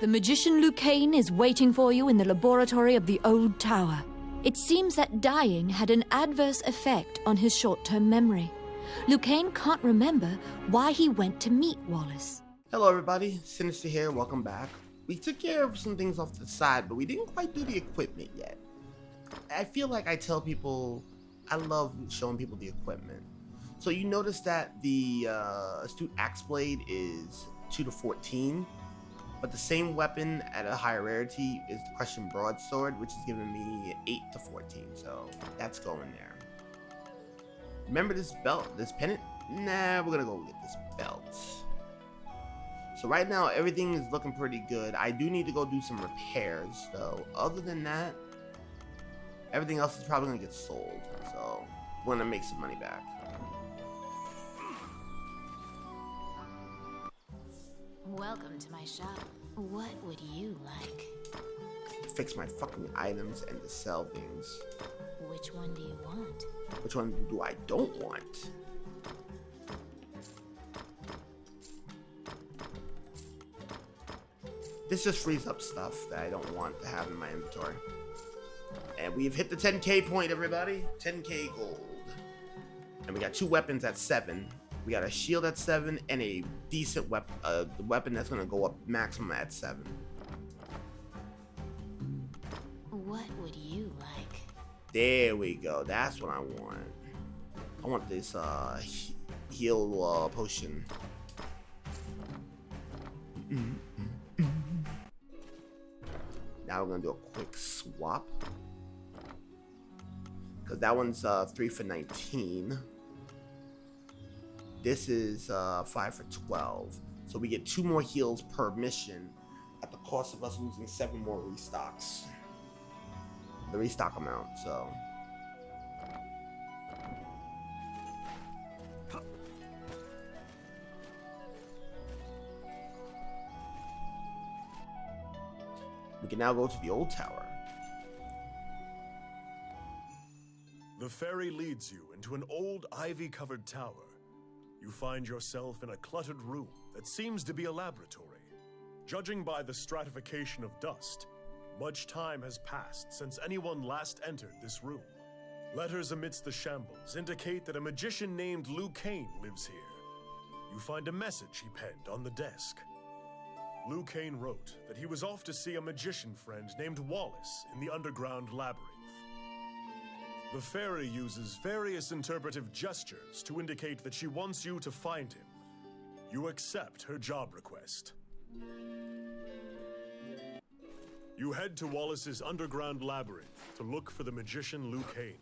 The magician Lucane is waiting for you in the laboratory of the old tower. It seems that dying had an adverse effect on his short-term memory. Lucane can't remember why he went to meet Wallace. Hello everybody, Sinister here, welcome back. We took care of some things off to the side, but we didn't quite do the equipment yet. I feel like I tell people, I love showing people the equipment. So you notice that the astute axe blade is 2 to 14, but the same weapon at a higher rarity is the crushing broadsword, which is giving me 8 to 14, so that's going there. Remember this belt, this pennant? Nah, we're gonna go get this belt. So right now, everything is looking pretty good. I do need to go do some repairs, though. Other than that, everything else is probably gonna get sold. So we're gonna make some money back. Welcome to my shop. What would you like? To fix my fucking items and to sell things. Which one do you want? Which one do I don't want? This just frees up stuff that I don't want to have in my inventory. And we've hit the 10k point, everybody. 10k gold. And we got 2 weapons at 7. We got a shield at 7 and a decent weapon, the weapon that's gonna go up maximum at 7. What would you like? There we go. That's what I want. I want this heal potion. Now we're gonna do a quick swap, because that one's 3 for 19. This is 5 for 12. So we get 2 more heals per mission at the cost of us losing 7 more restocks. The restock amount, so. We can now go to the old tower. The ferry leads you into an old ivy-covered tower. You find yourself in a cluttered room that seems to be a laboratory. Judging by the stratification of dust, much time has passed since anyone last entered this room. Letters amidst the shambles indicate that a magician named Lucane lives here. You find a message he penned on the desk. Lucane wrote that he was off to see a magician friend named Wallace in the underground labyrinth. The fairy uses various interpretive gestures to indicate that she wants you to find him. You accept her job request. You head to Wallace's underground labyrinth to look for the magician Lucane.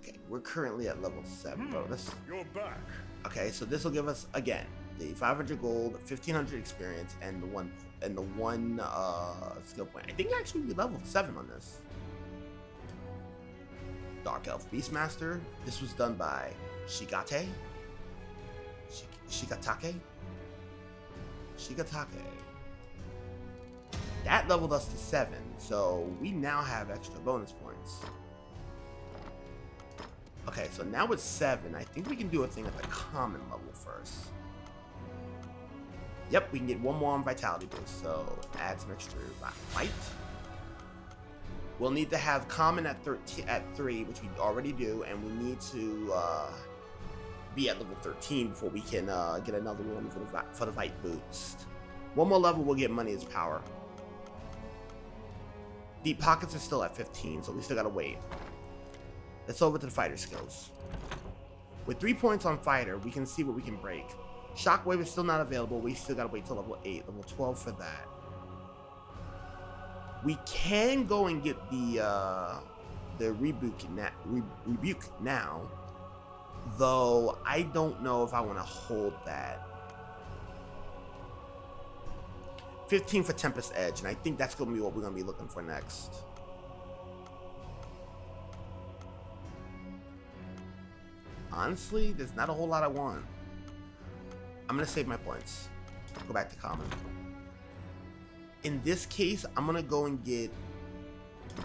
Okay, we're currently at level 7, bro. You're back. Okay, so this will give us again the 500 gold, 1500 experience, and the one skill point. I think actually we leveled 7 on this. Dark Elf Beastmaster. This was done by Shigatake. That leveled us to 7, so we now have extra bonus points. Okay, so now with 7, I think we can do a thing at the common level first. Yep, we can get 1 more on Vitality boost, so add some extra fight. We'll need to have common at 3, which we already do, and we need to be at level 13 before we can get another one for the fight boost. 1 more level, we'll get money as power. Deep pockets are still at 15, so we still gotta wait. Let's over to the fighter skills. With 3 points on fighter, we can see what we can break. Shockwave is still not available. We still gotta wait till level 8, level 12 for that. We can go and get the rebuke now, though I don't know if I want to hold that. 15 for Tempest Edge, and I think that's gonna be what we're gonna be looking for next. Honestly, there's not a whole lot I want. I'm gonna save my points. Go back to common. In this case, I'm gonna go and get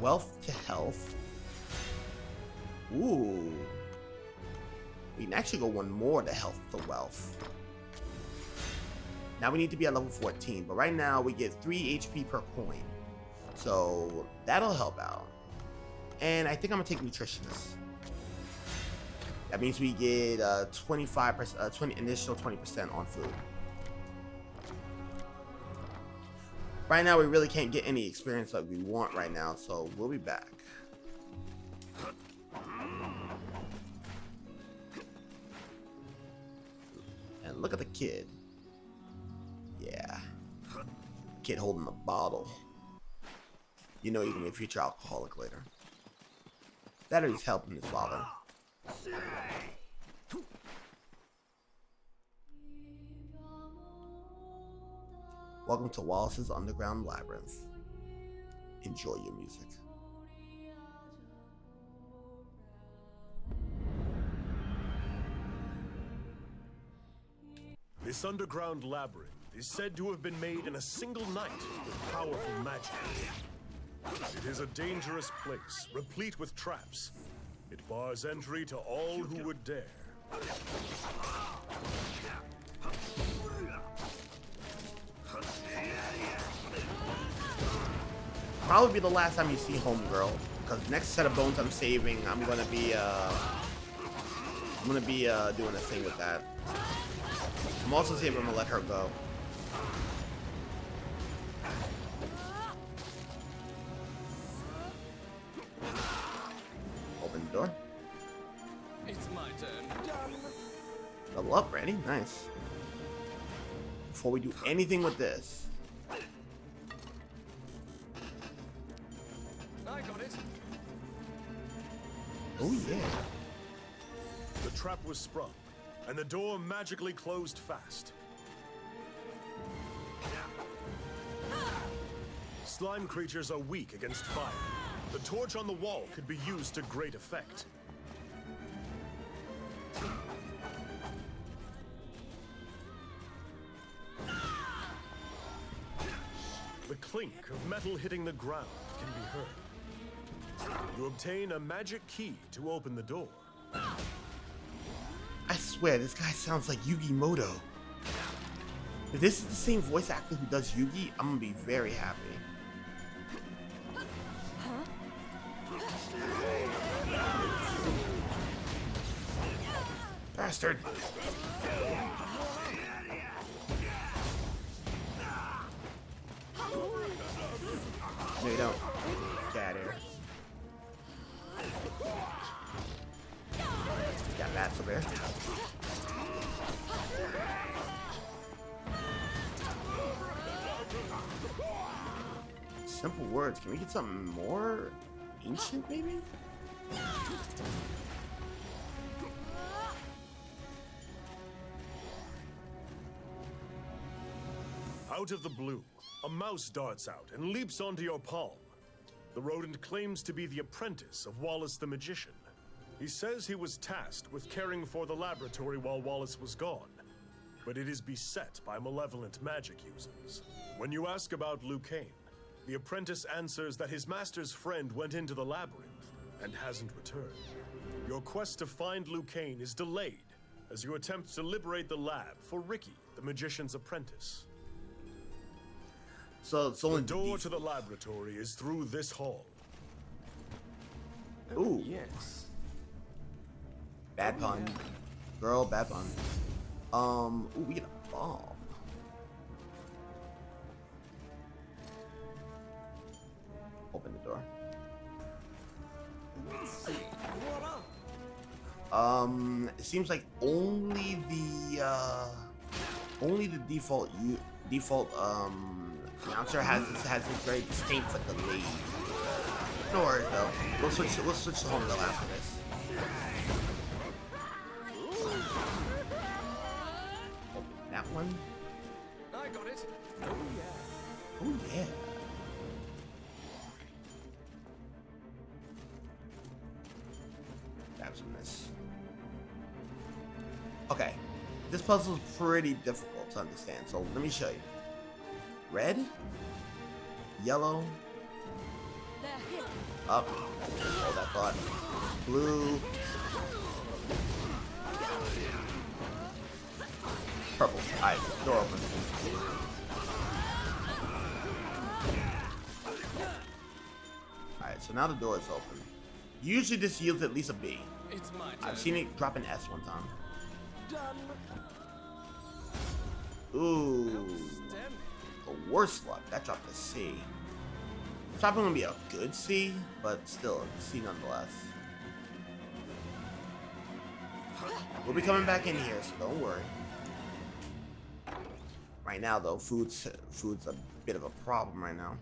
wealth to health. Ooh. We can actually go 1 more to health to wealth. Now we need to be at level 14, but right now we get 3 HP per coin. So that'll help out. And I think I'm gonna take nutritionist. That means we get 25%, initial 20% on food. Right now we really can't get any experience like we want right now, so we'll be back. And look at the kid. Yeah. Kid holding the bottle. You know, you can be a future alcoholic later. That or he's helping his father. Welcome to Wallace's Underground Labyrinth. Enjoy your music. This underground labyrinth is said to have been made in a single night with powerful magic. It is a dangerous place, replete with traps. It bars entry to all who would dare. Probably be the last time you see Homegirl, because next set of bones I'm saving, I'm gonna be doing a thing with that. I'm also seeing if I'm gonna let her go. Open the door. It's my turn. Level up, ready? Nice. Before we do anything with this, I got it. oh yeah. The trap was sprung, and the door magically closed fast. Slime creatures are weak against fire. The torch on the wall could be used to great effect. The clink of metal hitting the ground can be heard. You obtain a magic key to open the door. I swear, this guy sounds like Yugi Moto. If this is the same voice actor who does Yugi, I'm gonna be very happy. Bastard! No, you don't. Get out of here. Got that over there. Simple words. Can we get something more ancient, maybe? Out of the blue, a mouse darts out and leaps onto your palm. The rodent claims to be the apprentice of Wallace the magician. He says he was tasked with caring for the laboratory while Wallace was gone, but it is beset by malevolent magic users. When you ask about Lucane, the apprentice answers that his master's friend went into the labyrinth and hasn't returned. Your quest to find Lucane is delayed as you attempt to liberate the lab for Ricky, the magician's apprentice. So it's only The door to the laboratory is through this hall. Ooh, Yes. bad pun. Girl, bad pun. Ooh, we get a bomb. Open the door. It seems like only the default announcer has this very distinct like the lead. No worries though. We'll switch to home though after this. Open that one. I got it. Oh yeah. Oh yeah. Grab some of this. Okay. This puzzle is pretty difficult to understand, so let me show you. Red, yellow, up, hold that thought, blue, Purple. Alright, door open. Alright, so now the door is open. Usually this yields at least a B. It's my turn. I've seen it drop an S one time. Done. Ooh. Stand. The worst luck. That dropped a C. It's probably gonna be a good C, but still a C nonetheless. We'll be coming back in here, so don't worry. Right now, though, food's a bit of a problem right now.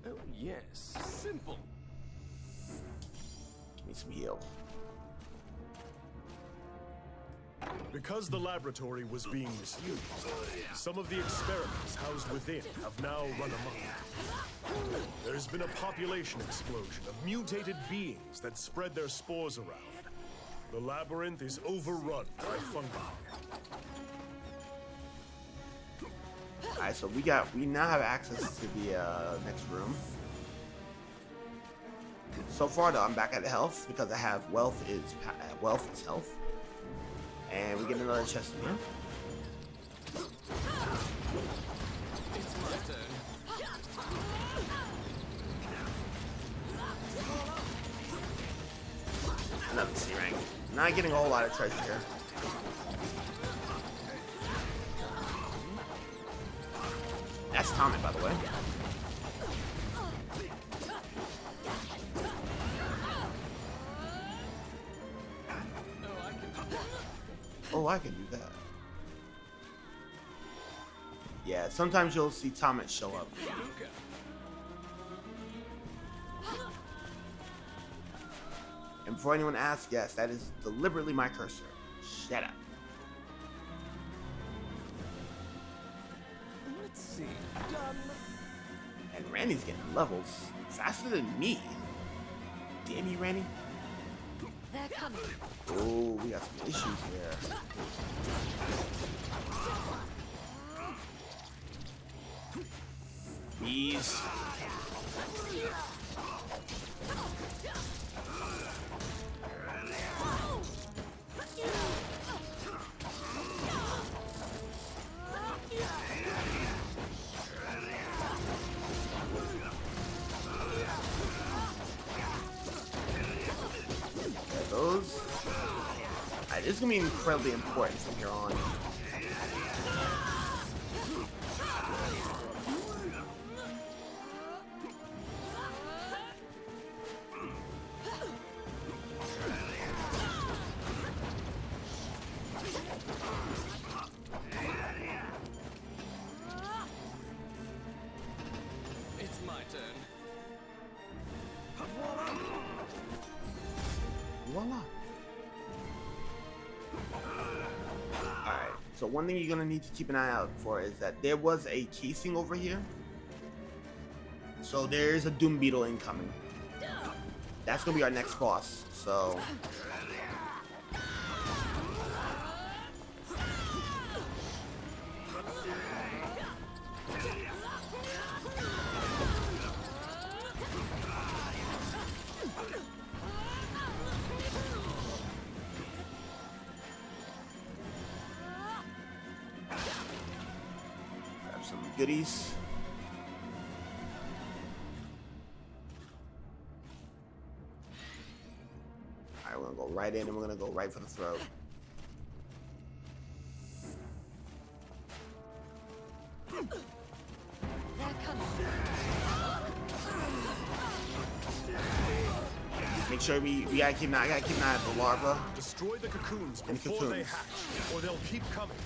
Oh yes, simple. Give me some heal. Because the laboratory was being misused, some of the experiments housed within have now run amok. There's been a population explosion of mutated beings that spread their spores around. The labyrinth is overrun by fungi. Alright, so we now have access to the next room. So far though, I'm back at health because I have wealth is health. And we get another chest in here. It's my turn. Another C rank. Not getting a whole lot of treasure here. That's Tommy, by the way. Oh, I can do that. Yeah, sometimes you'll see Thomas show up. And before anyone asks, yes, that is deliberately my cursor. Shut up. Let's see. Done. And Randy's getting levels faster than me. Damn you, Randy. They're coming. Oh, we got some issues here. Bees. Those. Alright, this is gonna be incredibly important from here on. It's my turn. Voila. Alright, so one thing you're gonna need to keep an eye out for is that there was a casing over here. So there's a Doom Beetle incoming. That's gonna be our next boss, so... some goodies. Alright, we're gonna go right in and we're gonna go right for the throat. They're coming. Make sure we gotta keep an eye on the larva. Destroy the cocoons And before they cocoons. hatch, or they'll keep coming.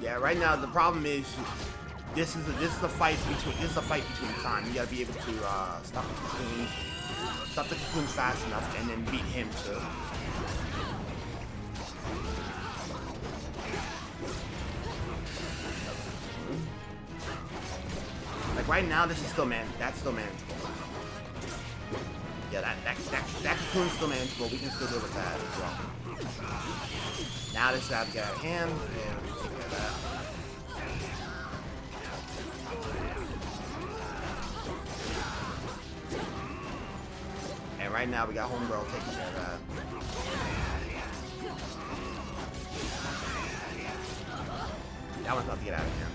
Yeah, right now the problem is this is a fight between time. You gotta be able to stop the cocoons fast enough, and then beat him too. Like right now, this is still manageable. Yeah, Yeah, that cocoon's still manageable. We can still deal with that as well. Now this has to get out of hand. And we take care of that. And right now we got Homegirl taking care of that. That one's about to get out of hand.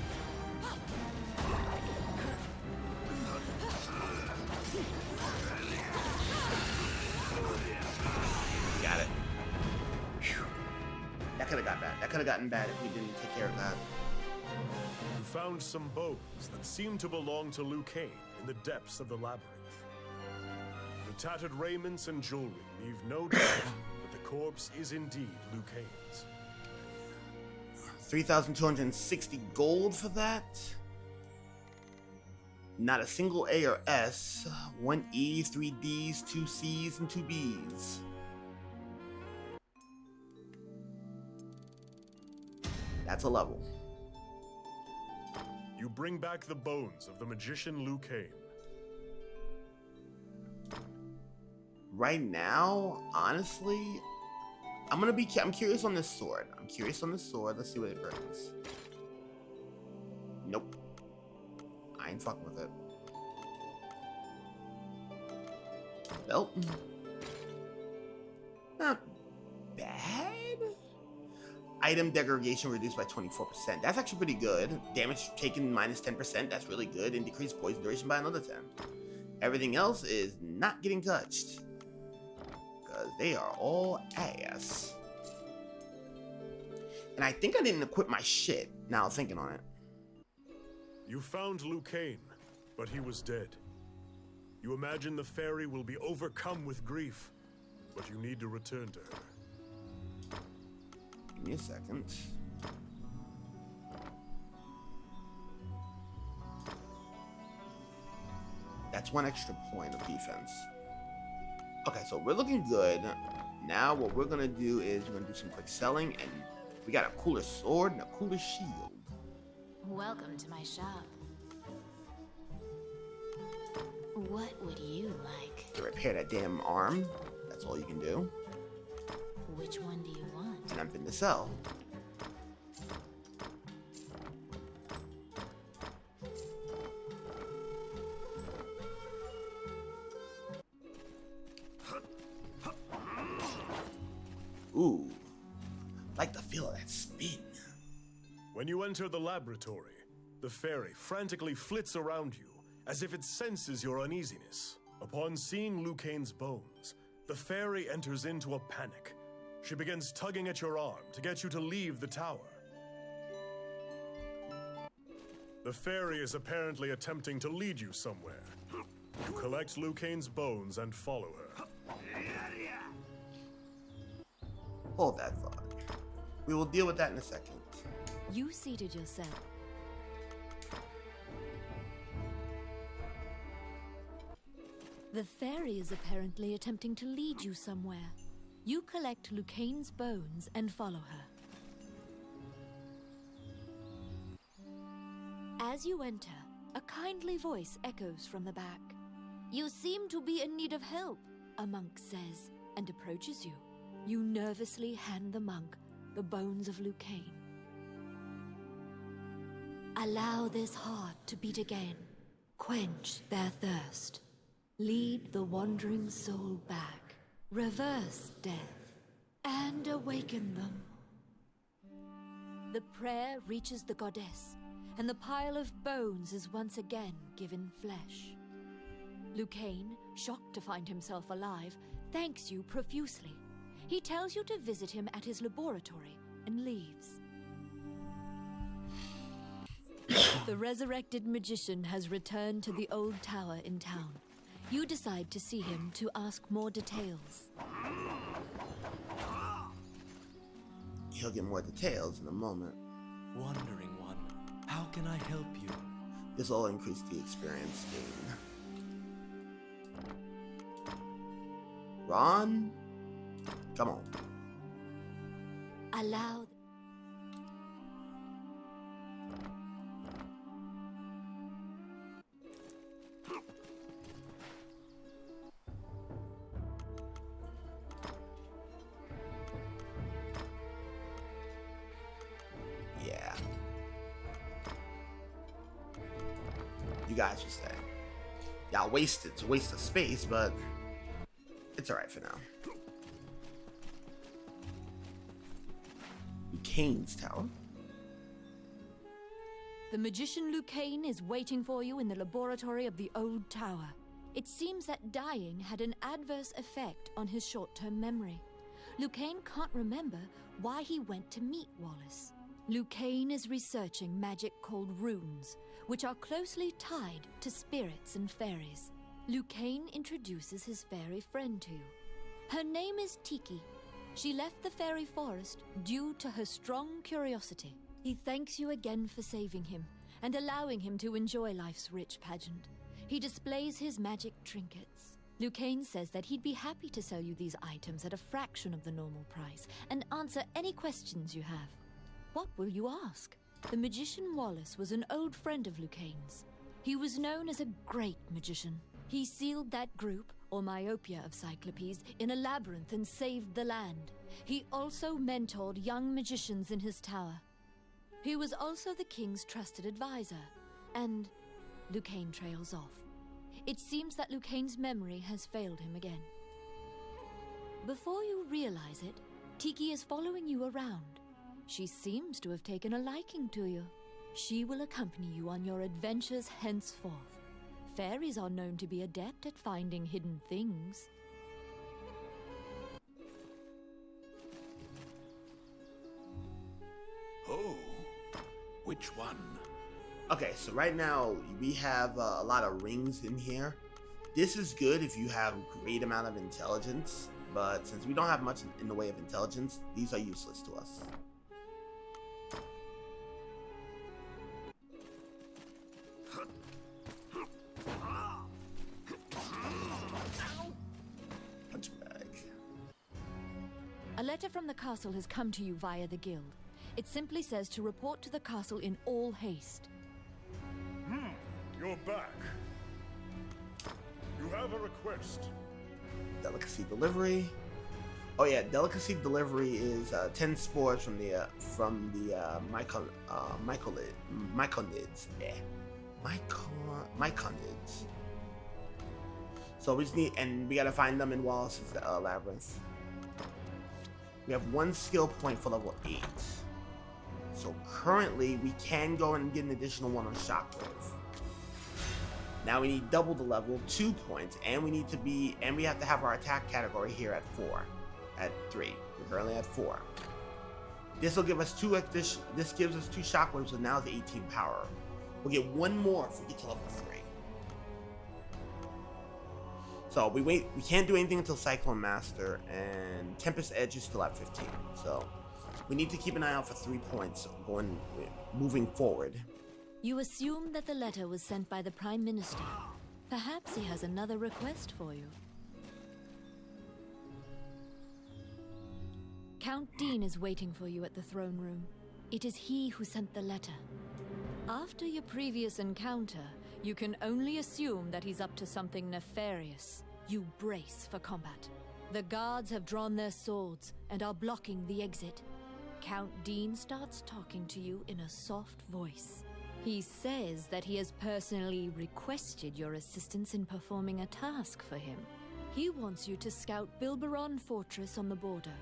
Got it. Whew. That could have got bad. That could have gotten bad if we didn't take care of that. You found some bones that seem to belong to Lucain in the depths of the labyrinth. The tattered raiments and jewelry leave no doubt that the corpse is indeed Lucain's. 3,260 gold for that. Not a single A or S. 1 E, 3 Ds, 2 Cs, and 2 Bs. That's a level. You bring back the bones of the magician Lucain. Right now, honestly, I'm curious on this sword. Let's see what it brings. Nope. I ain't fucking with it. Belt. Not bad. Item degradation reduced by 24%. That's actually pretty good. Damage taken minus 10%. That's really good. And decreased poison duration by another 10. Everything else is not getting touched. Because they are all ass. And I think I didn't equip my shit, now thinking on it. You found Lucain, but he was dead. You imagine the fairy will be overcome with grief, but you need to return to her. Give me a second. That's 1 extra point of defense. Okay, so we're looking good. Now what we're gonna do is we're gonna do some quick selling, and we got a cooler sword and a cooler shield. Welcome to my shop. What would you like? To repair that damn arm. That's all you can do. Which one do you want? And I'm finna sell. Ooh, like the feel of that spin. When you enter the laboratory, the fairy frantically flits around you, as if it senses your uneasiness. Upon seeing Lucain's bones, the fairy enters into a panic. She begins tugging at your arm to get you to leave the tower. The fairy is apparently attempting to lead you somewhere. You collect Lucain's bones and follow her. Hold that thought. We will deal with that in a second. You seated yourself. The fairy is apparently attempting to lead you somewhere. You collect Lucain's bones and follow her. As you enter, a kindly voice echoes from the back. You seem to be in need of help, a monk says, and approaches you. You nervously hand the monk the bones of Lucain. Allow this heart to beat again. Quench their thirst. Lead the wandering soul back. Reverse death. And awaken them. The prayer reaches the goddess, and the pile of bones is once again given flesh. Lucain, shocked to find himself alive, thanks you profusely. He tells you to visit him at his laboratory and leaves. The resurrected magician has returned to the old tower in town. You decide to see him to ask more details. He'll get more details in a moment. Wandering one, how can I help you? This will increase the experience gain. Ron? Come on. Allow... you guys would say. Yeah, wasted. It's a waste of space, but it's alright for now. Lucane's tower. The magician Lucane is waiting for you in the laboratory of the old tower. It seems that dying had an adverse effect on his short-term memory. Lucane can't remember why he went to meet Wallace. Lucane is researching magic called runes, which are closely tied to spirits and fairies. Lucane introduces his fairy friend to you. Her name is Tiki. She left the fairy forest due to her strong curiosity. He thanks you again for saving him and allowing him to enjoy life's rich pageant. He displays his magic trinkets. Lucane says that he'd be happy to sell you these items at a fraction of the normal price and answer any questions you have. What will you ask? The magician Wallace was an old friend of Lucane's. He was known as a great magician. He sealed that group, or myopia of Cyclopes, in a labyrinth and saved the land. He also mentored young magicians in his tower. He was also the king's trusted advisor, and Lucane trails off. It seems that Lucane's memory has failed him again. Before you realize it, Tiki is following you around. She seems to have taken a liking to you. She will accompany you on your adventures henceforth. Fairies are known to be adept at finding hidden things. Oh, which one? Okay, so right now we have a lot of rings in here. This is good if you have a great amount of intelligence, but since we don't have much in the way of intelligence, these are useless to us. Punch bag. A letter from the castle has come to you via the guild. It simply says to report to the castle in all haste. You're back. You have a request. Delicacy delivery. Oh yeah, delicacy delivery is 10 spores from the myconids. Yeah, myconids. So we just need, and we gotta find them in Wallace's labyrinth. We have 1 skill point for level 8. So currently we can go and get an additional 1 on Shockwave. Now we need double the level, 2 points, and we have to have our attack category here at 4, at 3. We're currently at 4. This will give us this gives us 2 shockwaves, so now it's 18 power. We'll get 1 more if we get to level 3. So we can't do anything until Cyclone Master, and Tempest Edge is still at 15. So we need to keep an eye out for 3 points moving forward. You assume that the letter was sent by the Prime Minister. Perhaps he has another request for you. Count Dean is waiting for you at the throne room. It is he who sent the letter. After your previous encounter, you can only assume that he's up to something nefarious. You brace for combat. The guards have drawn their swords and are blocking the exit. Count Dean starts talking to you in a soft voice. He says that he has personally requested your assistance in performing a task for him. He wants you to scout Bilbaron Fortress on the border.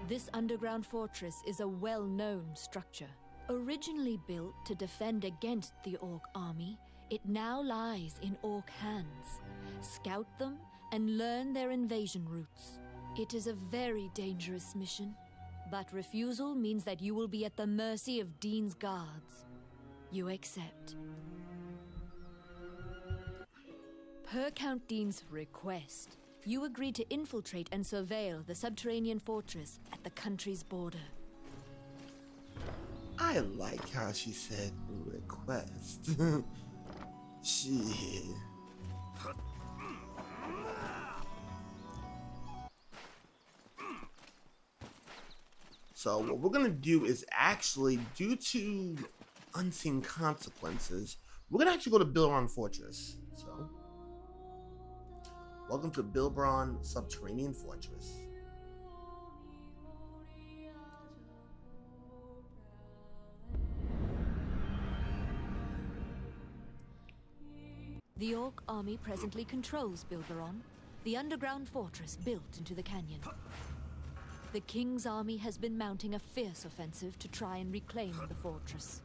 This underground fortress is a well-known structure. Originally built to defend against the Orc army, it now lies in Orc hands. Scout them and learn their invasion routes. It is a very dangerous mission, but refusal means that you will be at the mercy of Dean's guards. You accept. Per Count Dean's request, you agreed to infiltrate and surveil the subterranean fortress at the country's border. I like how she said request. Shit. So what we're gonna do is actually, due to unseen consequences, we're gonna actually go to Bilbaron Fortress. So, welcome to Bilbaron Subterranean Fortress. The Orc army presently controls Bilbaron, the underground fortress built into the canyon. The King's army has been mounting a fierce offensive to try and reclaim the fortress.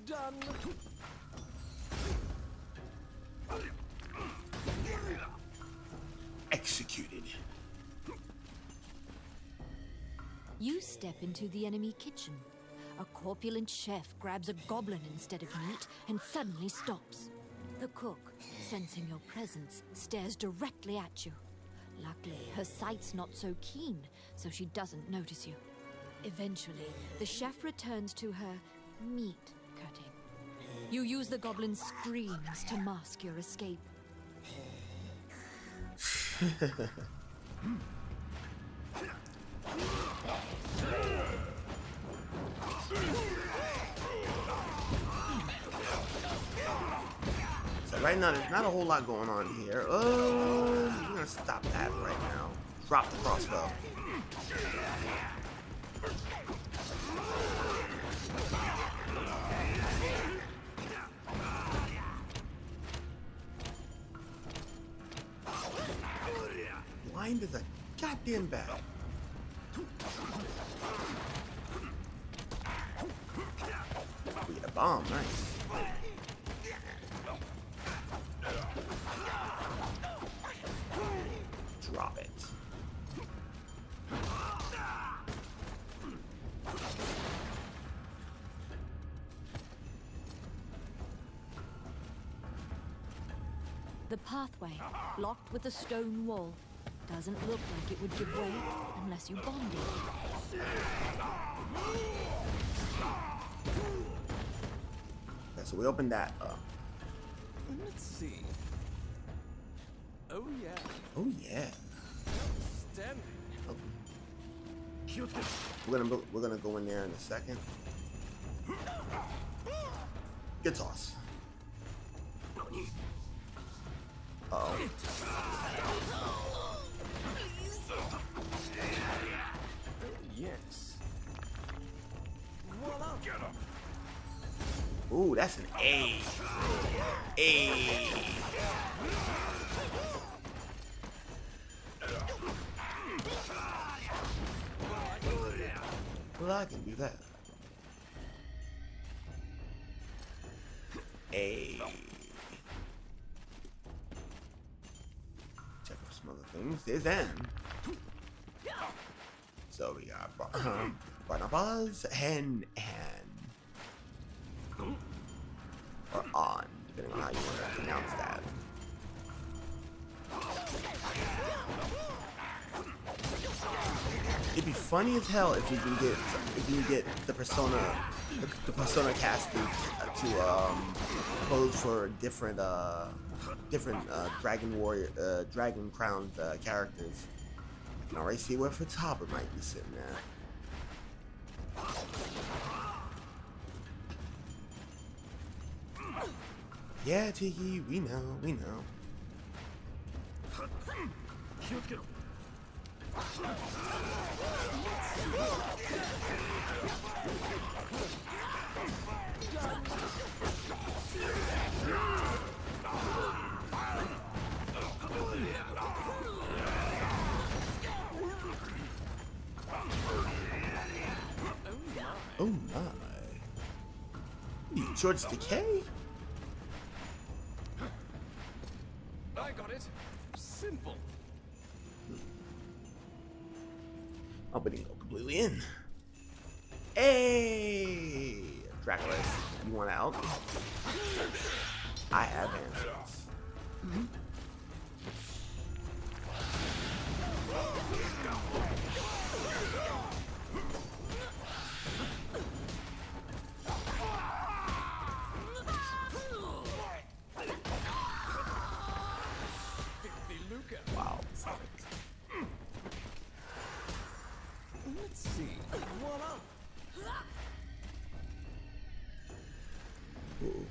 Done. Executed. You step into the enemy kitchen. A corpulent chef grabs a goblin instead of meat and suddenly stops. The cook, sensing your presence, stares directly at you. Luckily, her sight's not so keen, so she doesn't notice you. Eventually, the chef returns to her meat cutting. You use the goblin's screams to mask your escape. So right now, there's not a whole lot going on here. Oh, we're gonna stop that right now. Drop the crossbow. Blind as a goddamn bat. We get a bomb, nice. Drop it. The pathway, blocked with a stone wall, doesn't look like it would give way unless you bombed it. Okay, so we opened that up. Let's see. Oh yeah. Oh yeah. Standing. We're gonna go in there in a second. Good toss. Uh-oh. Yes. Voila. Get him. Ooh, that's an A. A. Well, I can do that. A. Check out some other things. There's N. So we got Barnabas and or on, depending on how you want to pronounce that. It'd be funny as hell if you can get the persona casting to pose for different dragon crowned characters. I can already see where Fataba might be sitting at. Yeah, Tiki, we know. Oh my. You George Decay? I got it. Simple. Oh, but he didn't go completely in. Hey! Draculus, you want out? I have answers. Wow. Let's see. Voila. Ooh.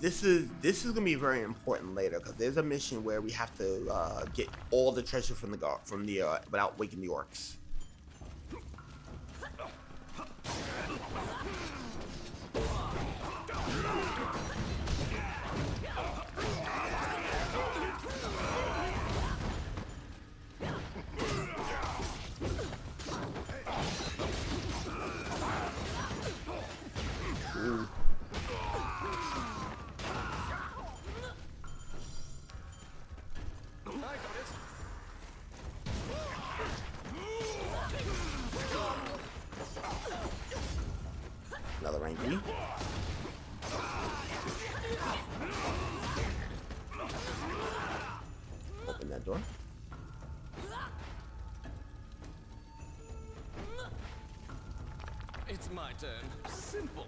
This is gonna be very important later because there's a mission where we have to get all the treasure from the without waking the orcs. Ooh. Another rank B. Open that door. It's my turn. Simple.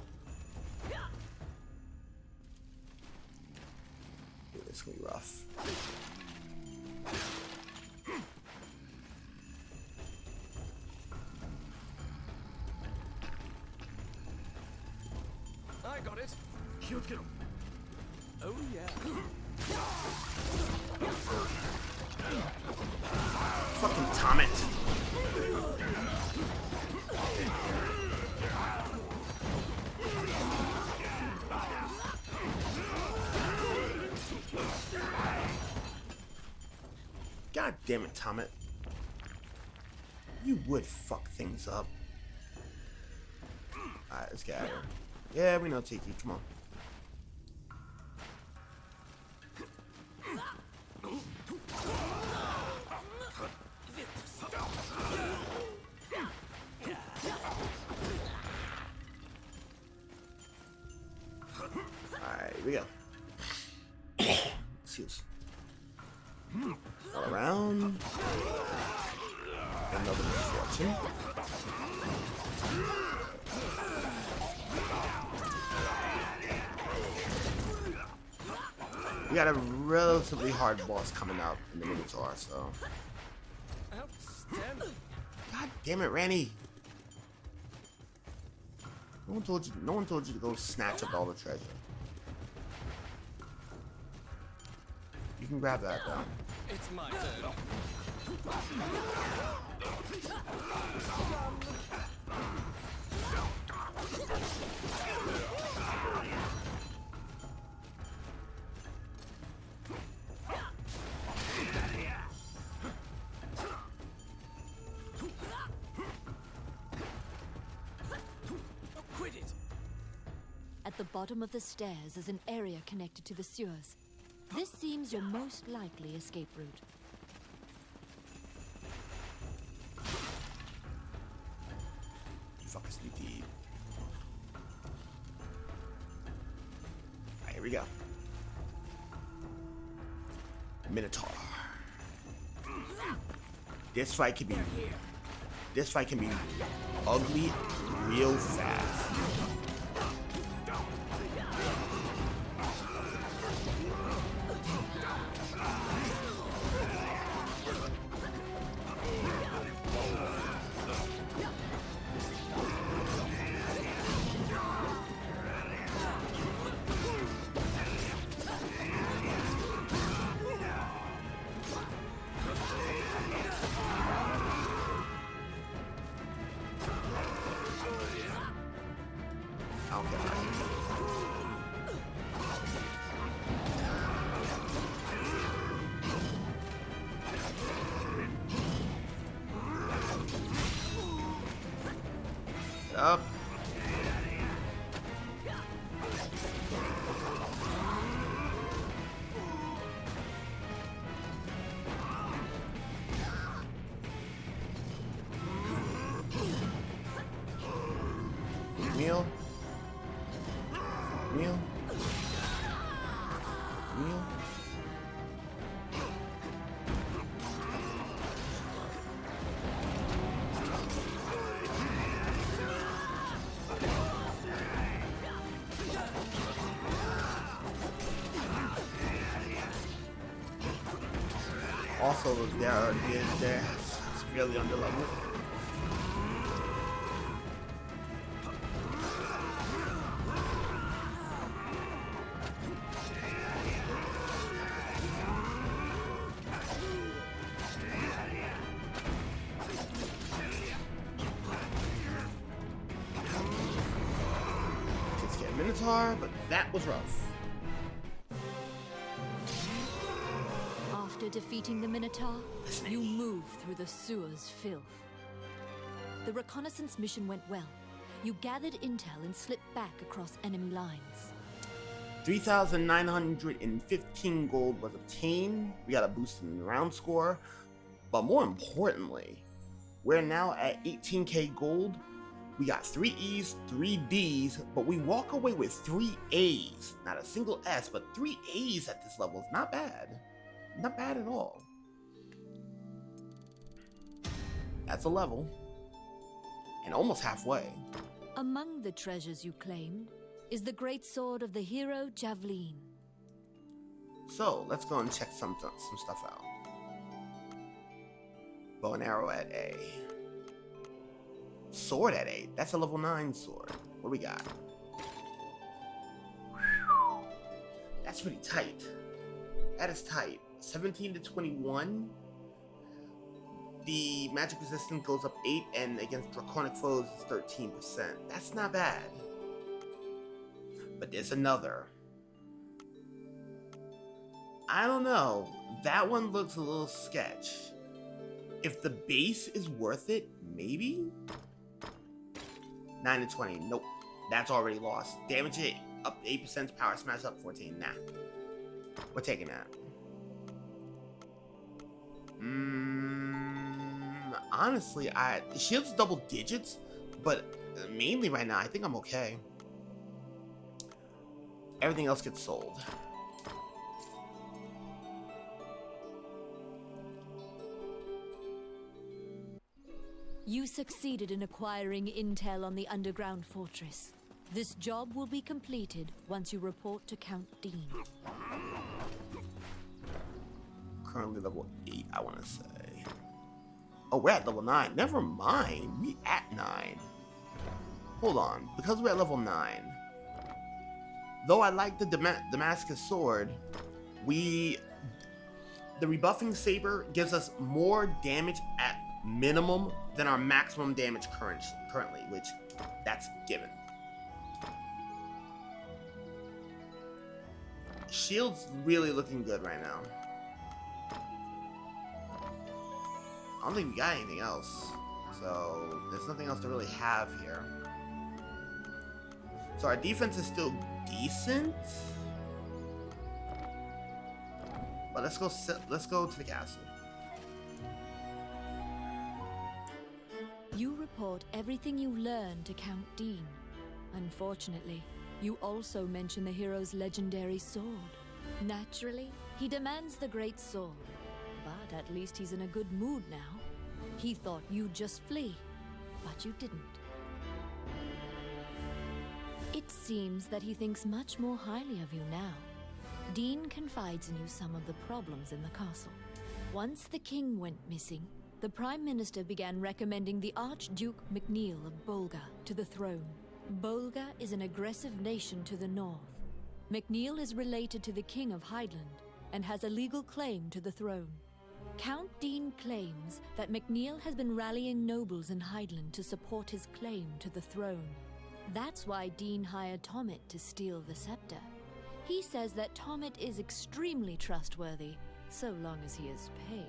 Dude, this is gonna be rough. I got it. Oh yeah. Fucking Tommet. God damn it, Tommet. You would fuck things up. Alright, let's get out of here. Yeah, we know Tiki. Come on. Alright, here we go. Excuse. All around. Another misfortune. We got a relatively hard boss coming up in the Minotaur, so. Outstanding. God damn it, Randy. No one told you to go snatch up all the treasure. You can grab that though. It's my turn. Quit it. At the bottom of the stairs is an area connected to the sewers. This seems your most likely escape route. You fuckers need to eat. Alright, here we go. Minotaur. This fight can be ugly real fast. Up. Meal. Meal. Meal. Also, they're severely underleveled. Minotaur, but that was rough. After defeating the Minotaur, you move through the sewer's filth. The reconnaissance mission went well. You gathered intel and slipped back across enemy lines. 3,915 gold was obtained. We got a boost in the round score. But more importantly, we're now at 18k gold. We got 3 E's, 3 D's, but we walk away with 3 A's. Not a single S, but 3 A's at this level is not bad. Not bad at all. That's a level. And almost halfway. Among the treasures you claimed is the great sword of the hero Javelin. So, let's go and check some stuff out. Bow and arrow at A. Sword at 8. That's a level 9 sword. What do we got? That's pretty tight. That is tight. 17 to 21. The magic resistance goes up 8, and against draconic foes is 13%. That's not bad. But there's another. I don't know. That one looks a little sketch. If the base is worth it, maybe? 9 to 20. Nope. That's already lost. Damage it up 8%. Power smash up 14. Nah. We're taking that. Honestly, the shield's double digits, but mainly right now, I think I'm okay. Everything else gets sold. You succeeded in acquiring intel on the underground fortress. This job will be completed once you report to Count Dean. Currently level 8, I want to say. Oh, we're at level 9. Never mind. We at 9. Hold on. Because we're at level 9. Though I like the Damascus sword, the rebuffing saber gives us more damage at minimum than our maximum damage currently, which that's given. Shield's really looking good right now. I don't think we got anything else, so there's nothing else to really have here. So our defense is still decent, but let's go to the castle. You report everything you learn to Count Dean. Unfortunately, you also mention the hero's legendary sword. Naturally, he demands the great sword, but at least he's in a good mood now. He thought you'd just flee, but you didn't. It seems that he thinks much more highly of you now. Dean confides in you some of the problems in the castle. Once the king went missing, the Prime Minister began recommending the Archduke MacNeil of Bolga to the throne. Bolga is an aggressive nation to the north. MacNeil is related to the King of Hydeland and has a legal claim to the throne. Count Dean claims that MacNeil has been rallying nobles in Hydeland to support his claim to the throne. That's why Dean hired Tommet to steal the scepter. He says that Tommet is extremely trustworthy, so long as he is paid.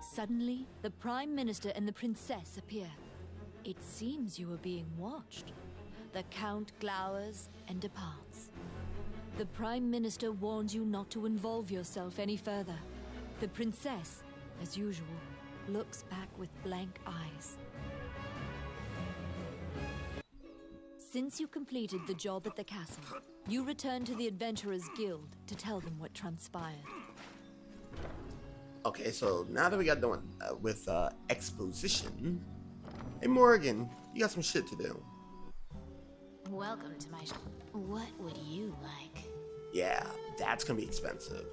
Suddenly, the Prime Minister and the Princess appear. It seems you are being watched. The Count glowers and departs. The Prime Minister warns you not to involve yourself any further. The Princess, as usual, looks back with blank eyes. Since you completed the job at the castle, you return to the Adventurers Guild to tell them what transpired. Okay, so now that we got done with exposition, hey Morgan, you got some shit to do. Welcome to my What would you like? Yeah, that's gonna be expensive.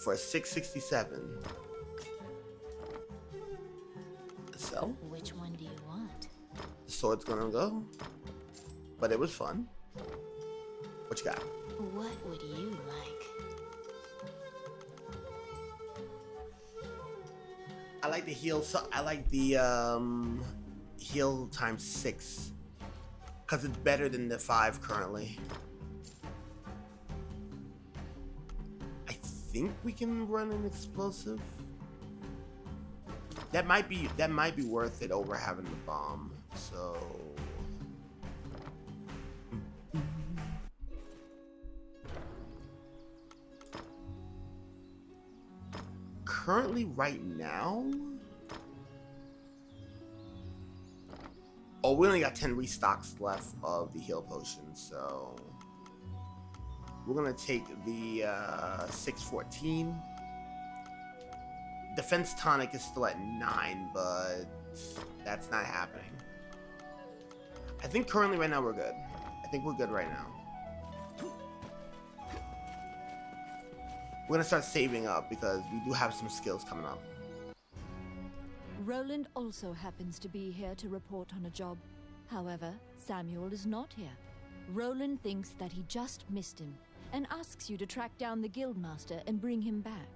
For 667. So? Which one do you want? The sword's gonna go. But it was fun. What you got? What would you like? I like the heal. So I like the heal times 6. Because it's better than the 5 currently. I think we can run an explosive. That might be worth it over having the bomb. So currently right now, oh, we only got 10 restocks left of the heal potion, so we're gonna take the 614. Defense tonic is still at 9, but that's not happening. I think currently right now we're good. I think we're good right now. We're gonna start saving up because we do have some skills coming up. Roland also happens to be here to report on a job. However, Samuel is not here. Roland thinks that he just missed him and asks you to track down the guildmaster and bring him back.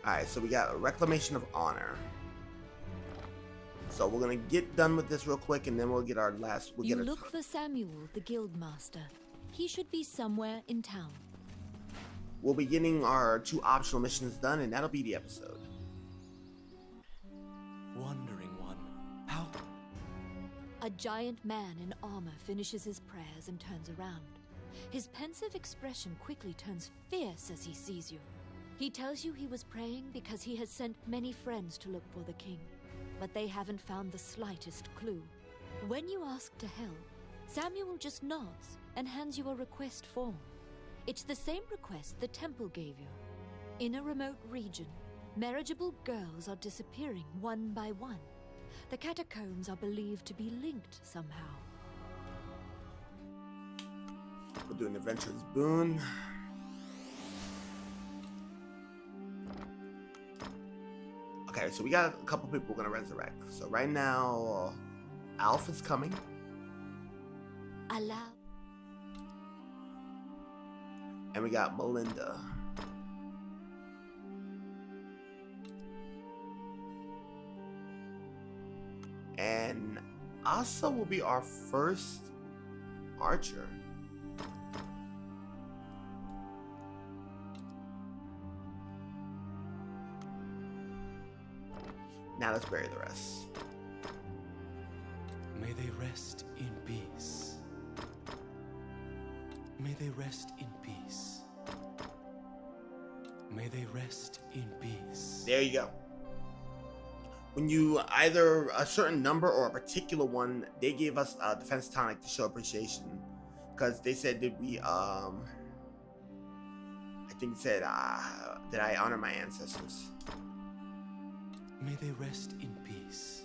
Alright, so we got a reclamation of honor. So we're gonna get done with this real quick and then we'll get our last... You look for Samuel, the guildmaster. He should be somewhere in town. We'll be getting our 2 optional missions done and that'll be the episode. Wandering one, how... A giant man in armor finishes his prayers and turns around. His pensive expression quickly turns fierce as he sees you. He tells you he was praying because he has sent many friends to look for the king, but they haven't found the slightest clue. When you ask to help, Samuel just nods and hands you a request form. It's the same request the temple gave you. In a remote region, marriageable girls are disappearing one by one. The catacombs are believed to be linked somehow. We're doing Adventurer's Boon. Okay, so we got a couple people we're gonna resurrect. So right now, Alf is coming. Allah. And we got Melinda. And Asa will be our first archer. Now let's bury the rest. May they rest in peace. May they rest in peace. May they rest in peace. There you go. When you either a certain number or a particular one, they gave us a defense tonic to show appreciation, because they said that we I think it said that I honor my ancestors. May they rest in peace.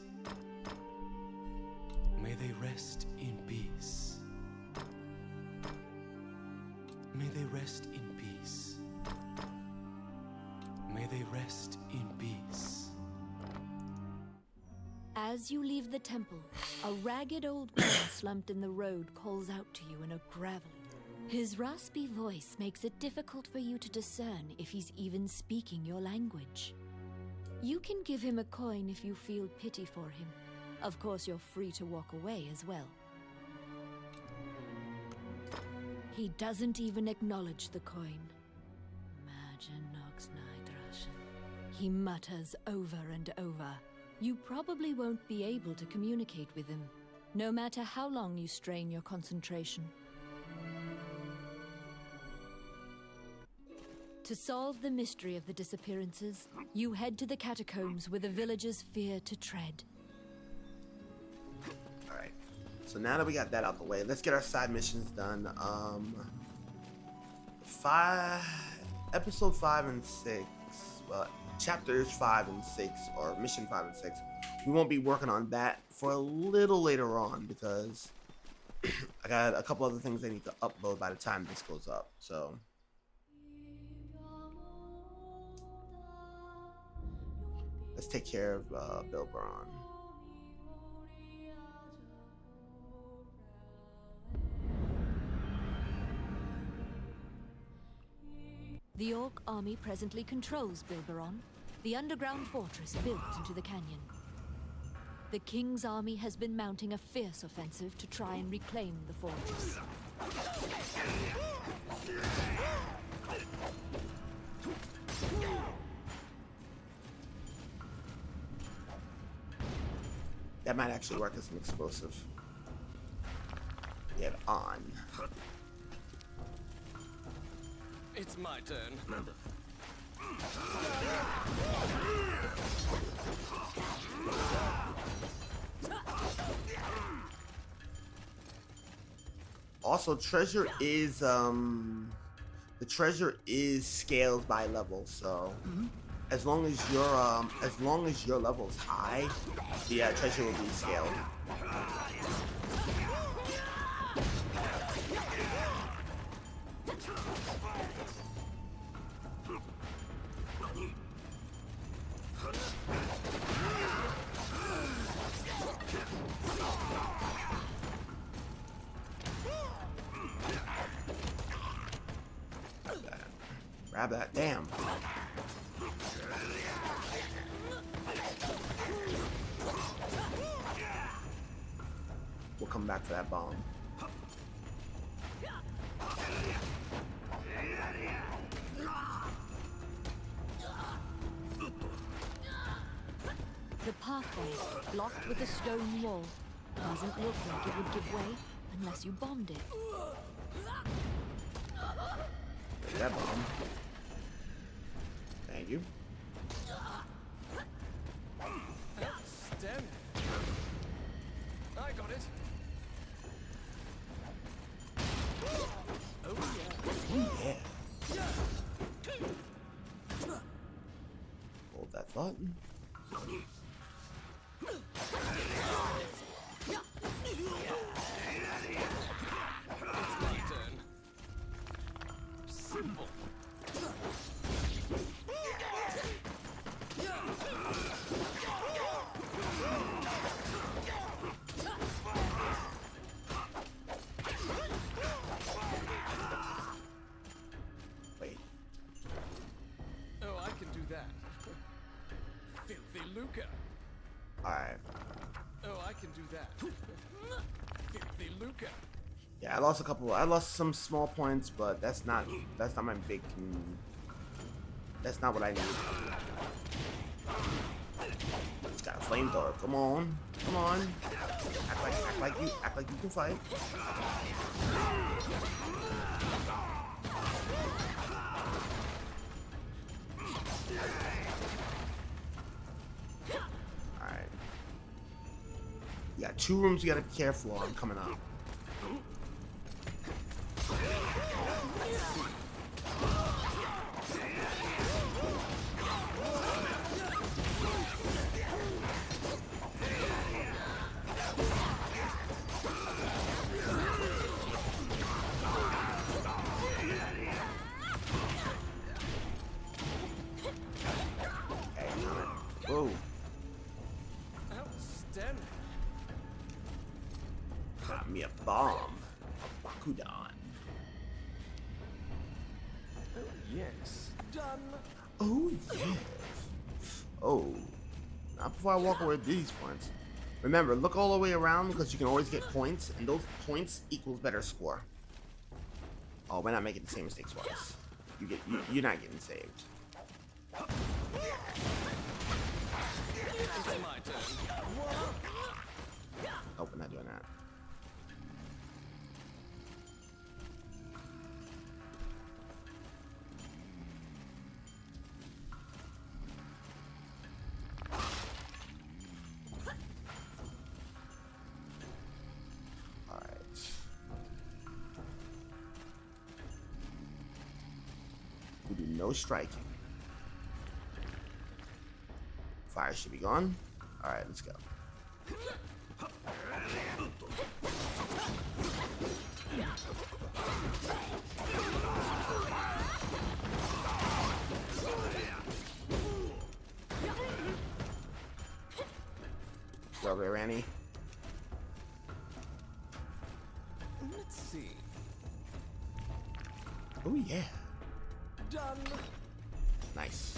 May they rest in peace. May they rest in peace. May they rest in peace. As you leave the temple, a ragged old man slumped in the road calls out to you in a gravelly. His raspy voice makes it difficult for you to discern if he's even speaking your language. You can give him a coin if you feel pity for him. Of course, you're free to walk away as well. He doesn't even acknowledge the coin. He mutters over and over. You probably won't be able to communicate with him, no matter how long you strain your concentration. To solve the mystery of the disappearances, you head to the catacombs where the villagers fear to tread. Alright, so now that we got that out the way, let's get our side missions done. Episode 5 and 6, well, chapters 5 and 6, or mission 5 and 6, we won't be working on that for a little later on because I got a couple other things I need to upload by the time this goes up, so. Let's take care of Bilbaron. The Orc army presently controls Bilbaron, the underground fortress built into the canyon. The king's army has been mounting a fierce offensive to try and reclaim the fortress. That might actually work as an explosive. Get on. It's my turn. Also, treasure is the treasure is scaled by level, so as long as your level's high, the treasure will be scaled. Grab that, damn. We'll come back for that bomb. The pathway, blocked with a stone wall, doesn't look like it would give way unless you bombed it. Take that bomb. Thank you. Outstanding. I got it. Oh yeah. Yeah. Hold that button. It's my turn. Simple. Wait. Oh, I can do that. Filthy Luca. Alright. Oh, I can do that. Filthy Luca. Yeah, I lost some small points, but that's not my big that's not what I need. Just got a flamethrower. Come on. Come on. Act like you can fight. Alright. You got 2 rooms you gotta be careful on coming up. Whoa. Outstanding. Got me a bomb. Bakudan. Oh yes. Done. Oh, yeah. Oh. Not before I walk away with these points. Remember, look all the way around because you can always get points, and those points equals better score. Oh, we're not making the same mistakes twice. You're not getting saved. It's my turn. Oh, we're not doing that. We do no striking. Fire should be gone. Alright, let's go. Well, there, Annie. Let's see. Oh, yeah. Done. Nice.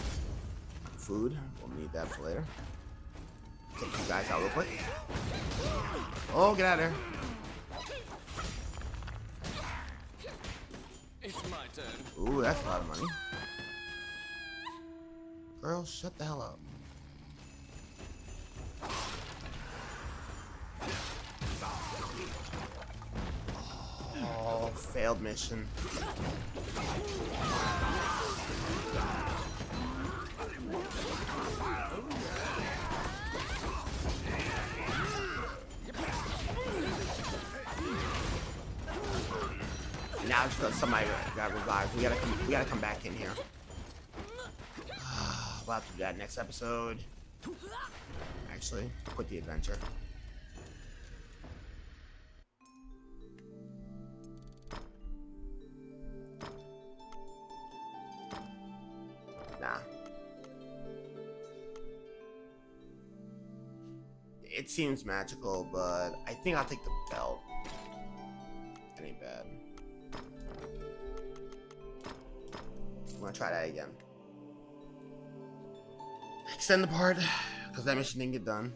Food. We'll need that for later. Take you guys out real quick. Oh, get out of there. It's my turn. Ooh, that's a lot of money. Girl, shut the hell up. Oh, failed mission. Now it's because somebody got revived. We gotta come back in here. We'll have to do that next episode. Actually, quit the adventure. Nah. It seems magical, but I think I'll take the belt. That ain't bad. I'm gonna try that again. Extend the part, because that mission didn't get done.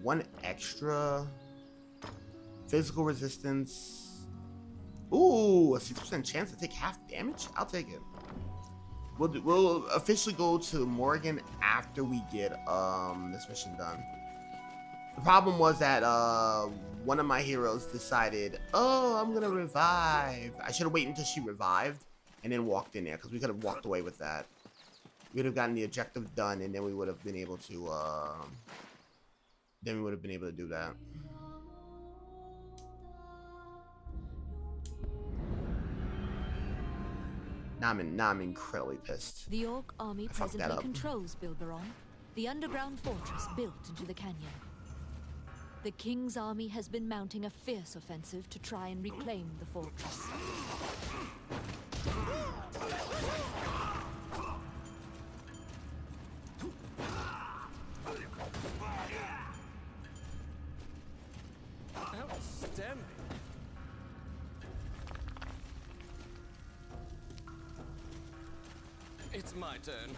One extra physical resistance. Ooh, a 6% chance to take half damage? I'll take it. We'll officially go to Morgan after we get this mission done. The problem was that one of my heroes decided, oh, I'm gonna revive. I should have waited until she revived and then walked in there, because we could have walked away with that. We would have gotten the objective done, and then we would have been able to do that. Now I'm incredibly pissed. The Orc army fucked that presently up. controls Bilbaron, the underground fortress built into the canyon. The King's army has been mounting a fierce offensive to try and reclaim the fortress. Outstanding. It's my turn.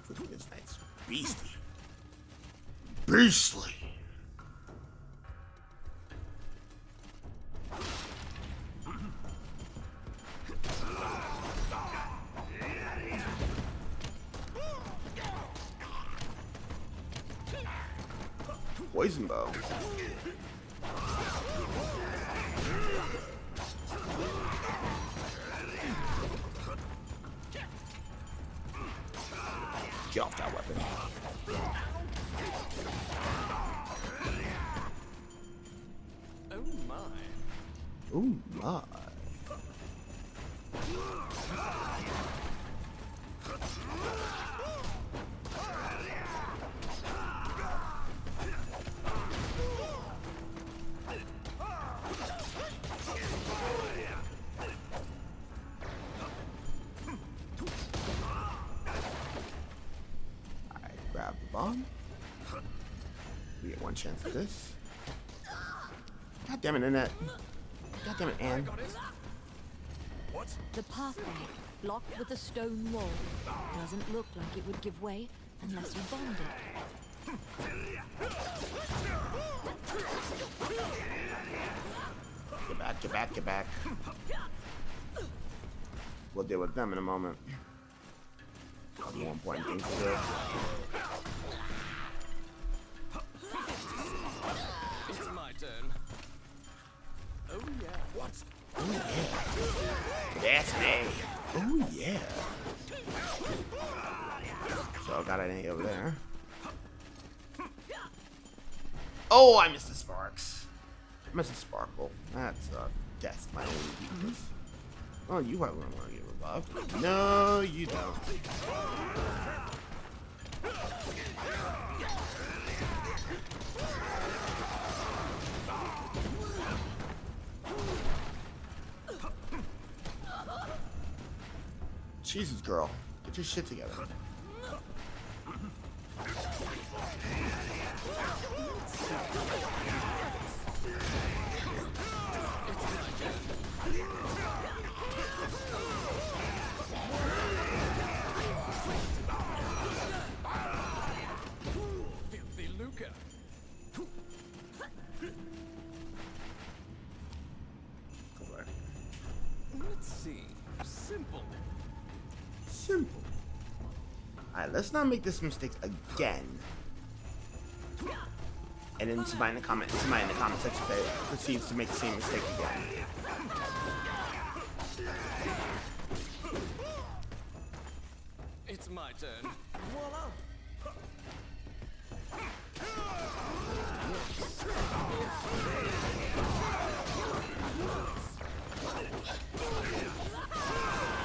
Freaking this night's beastie. Beastly. Poison bow. Get off that weapon. Oh my. Oh my. Grab the bomb. We get one chance at this. God damn it, Annette. God damn it, Anne. What? The pathway, blocked with a stone wall, doesn't look like it would give way unless you bombed it. Get back, get back, get back. We'll deal with them in a moment. Got more important things to do. It's my turn. Oh yeah. What? Oh yeah. That's me. Oh yeah. So I got an A over there. Oh, I missed the sparks. I missed the sparkle. That's death, my only weakness. Oh, you might want to get revived. No, you don't. Jesus, girl. Get your shit together. Let's see. Simple. Simple. Alright, let's not make this mistake again. And then somebody in the comment section proceeds to make the same mistake again. It's my turn. Voila!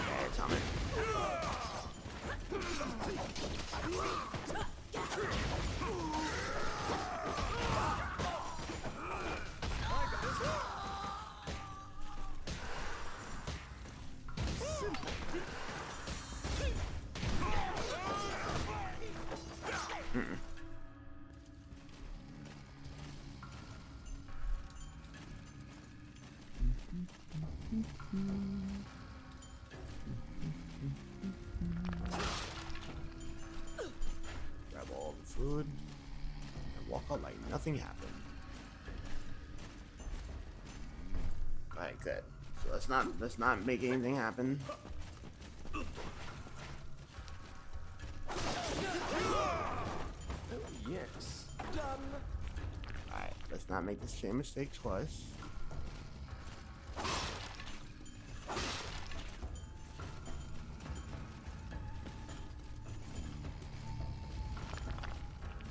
Okay, Tommy. Grab all the food and walk out like nothing happened. Alright, good. So let's not make anything happen. Yes. Done. Alright, let's not make the same mistake twice.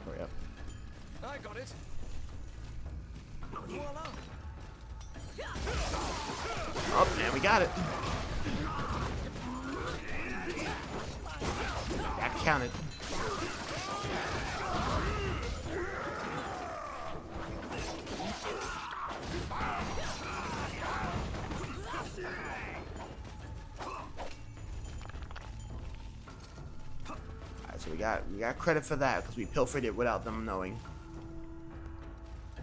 Hurry up. I got it. Voila! Oh, and we got it. That counted. Alright, so we got credit for that because we pilfered it without them knowing.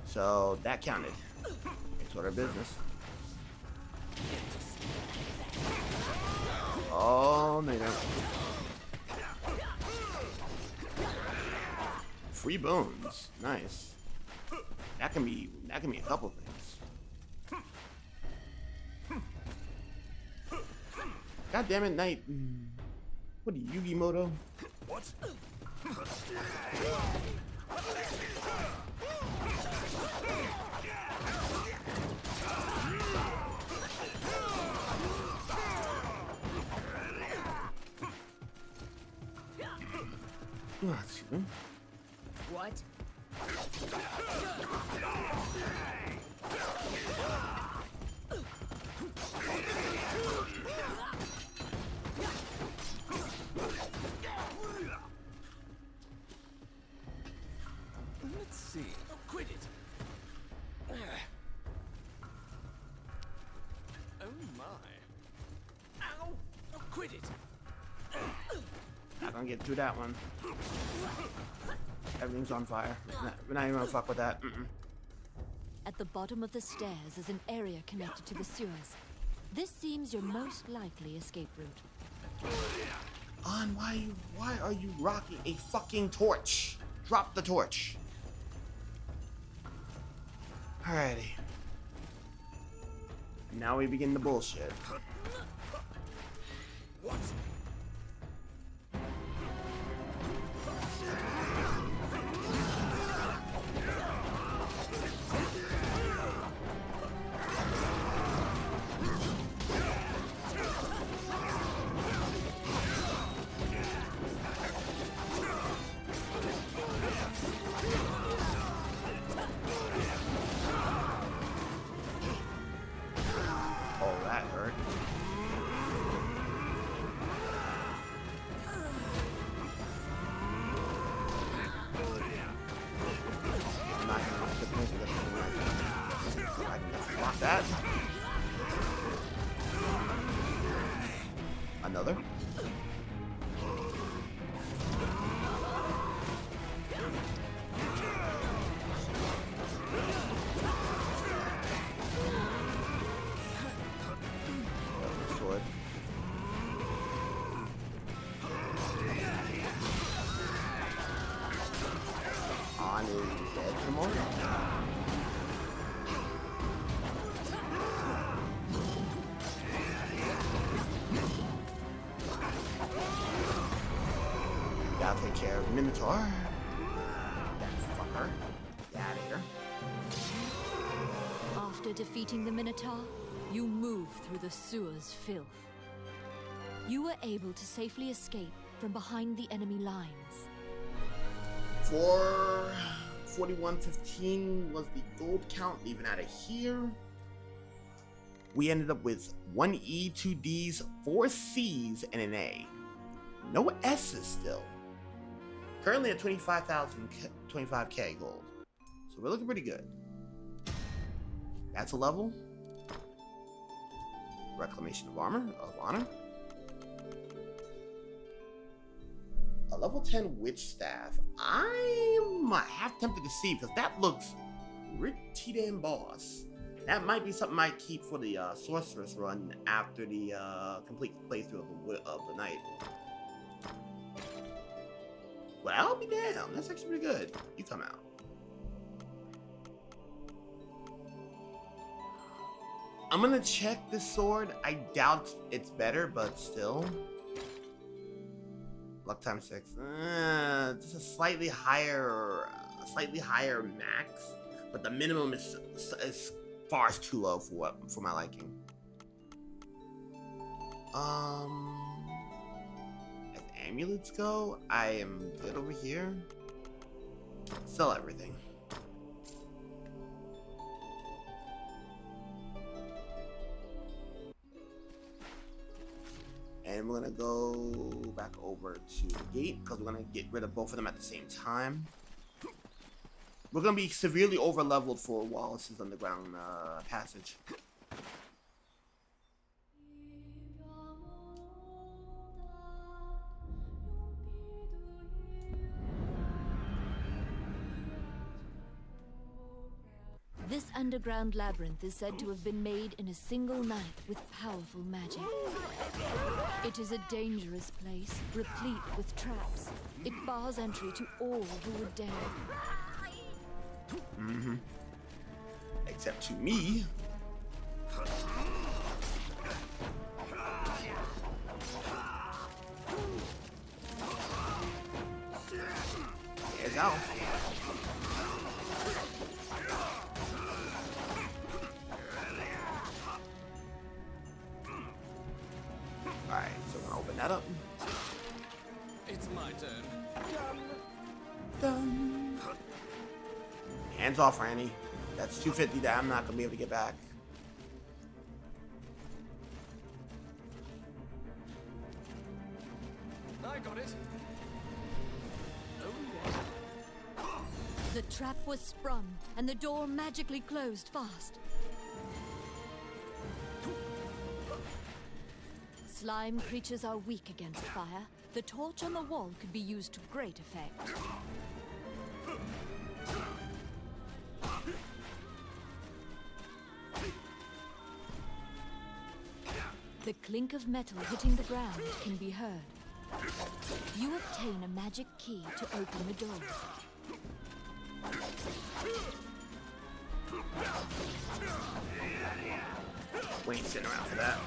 So that counted. It's order of business. Oh, no, you don't. Free bones. Nice. That can be a couple things. God damn it, Knight. What are you, Yugi-Moto? What? Oh, excuse me. What? Let's see. Oh, quit it. Oh my. Ow! Oh, quit it. Not gonna get through that one. Everything's on fire. We're not even gonna fuck with that. At the bottom of the stairs is an area connected to the sewers. This seems your most likely escape route. On, why are you rocking a fucking torch? Drop the torch. Alrighty. Now we begin the bullshit. What? Oh, that hurt. some more. Gotta take care of Minotaur. That fucker. Get out of here. After defeating the Minotaur, you move through the sewer's filth. You were able to safely escape from behind the enemy lines. For 4115 was the gold count, leaving out of here. We ended up with 1 E, 2 Ds, 4 Cs, and an A. No S's still. Currently at 25k gold. So we're looking pretty good. That's a level. Reclamation of honor. A level 10 witch staff. I'm half tempted to see because that looks pretty damn boss. That might be something I keep for the sorceress run after the complete playthrough of the night. Well, I'll be damned. That's actually pretty good. You come out. I'm gonna check this sword. I doubt it's better, but still. Luck times 6. Just a slightly higher max, but the minimum is far as too low for my liking. As amulets go, I am good over here. Sell everything. And we're gonna go back over to the gate because we're gonna get rid of both of them at the same time. We're gonna be severely over leveled for Wallace's underground passage. This underground labyrinth is said to have been made in a single night with powerful magic. It is a dangerous place, replete with traps. It bars entry to all who would dare. Except to me. There's Alf. Alright, so we're gonna open that up. It's my turn. Done. Hands off, Randy. That's 250 that I'm not gonna be able to get back. I got it. Oh yeah. The trap was sprung, and the door magically closed fast. Slime creatures are weak against fire. The torch on the wall could be used to great effect. The clink of metal hitting the ground can be heard. You obtain a magic key to open the door. We ain't sitting around for that.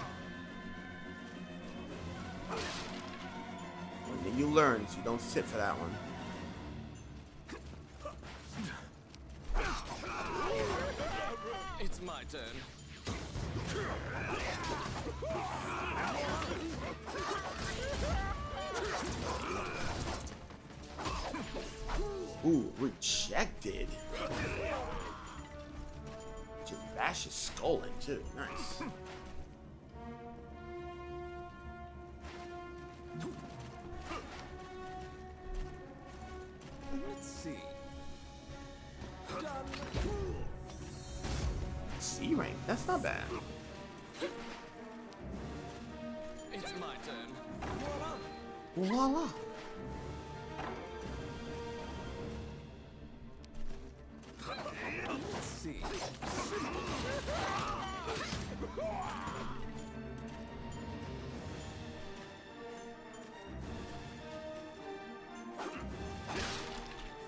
And then you learn, so you don't sit for that one. It's my turn. Ooh, rejected. Just bash his skull in too. Nice. Let's see. C rank. That's not bad. It's my turn. Voila. Let's see.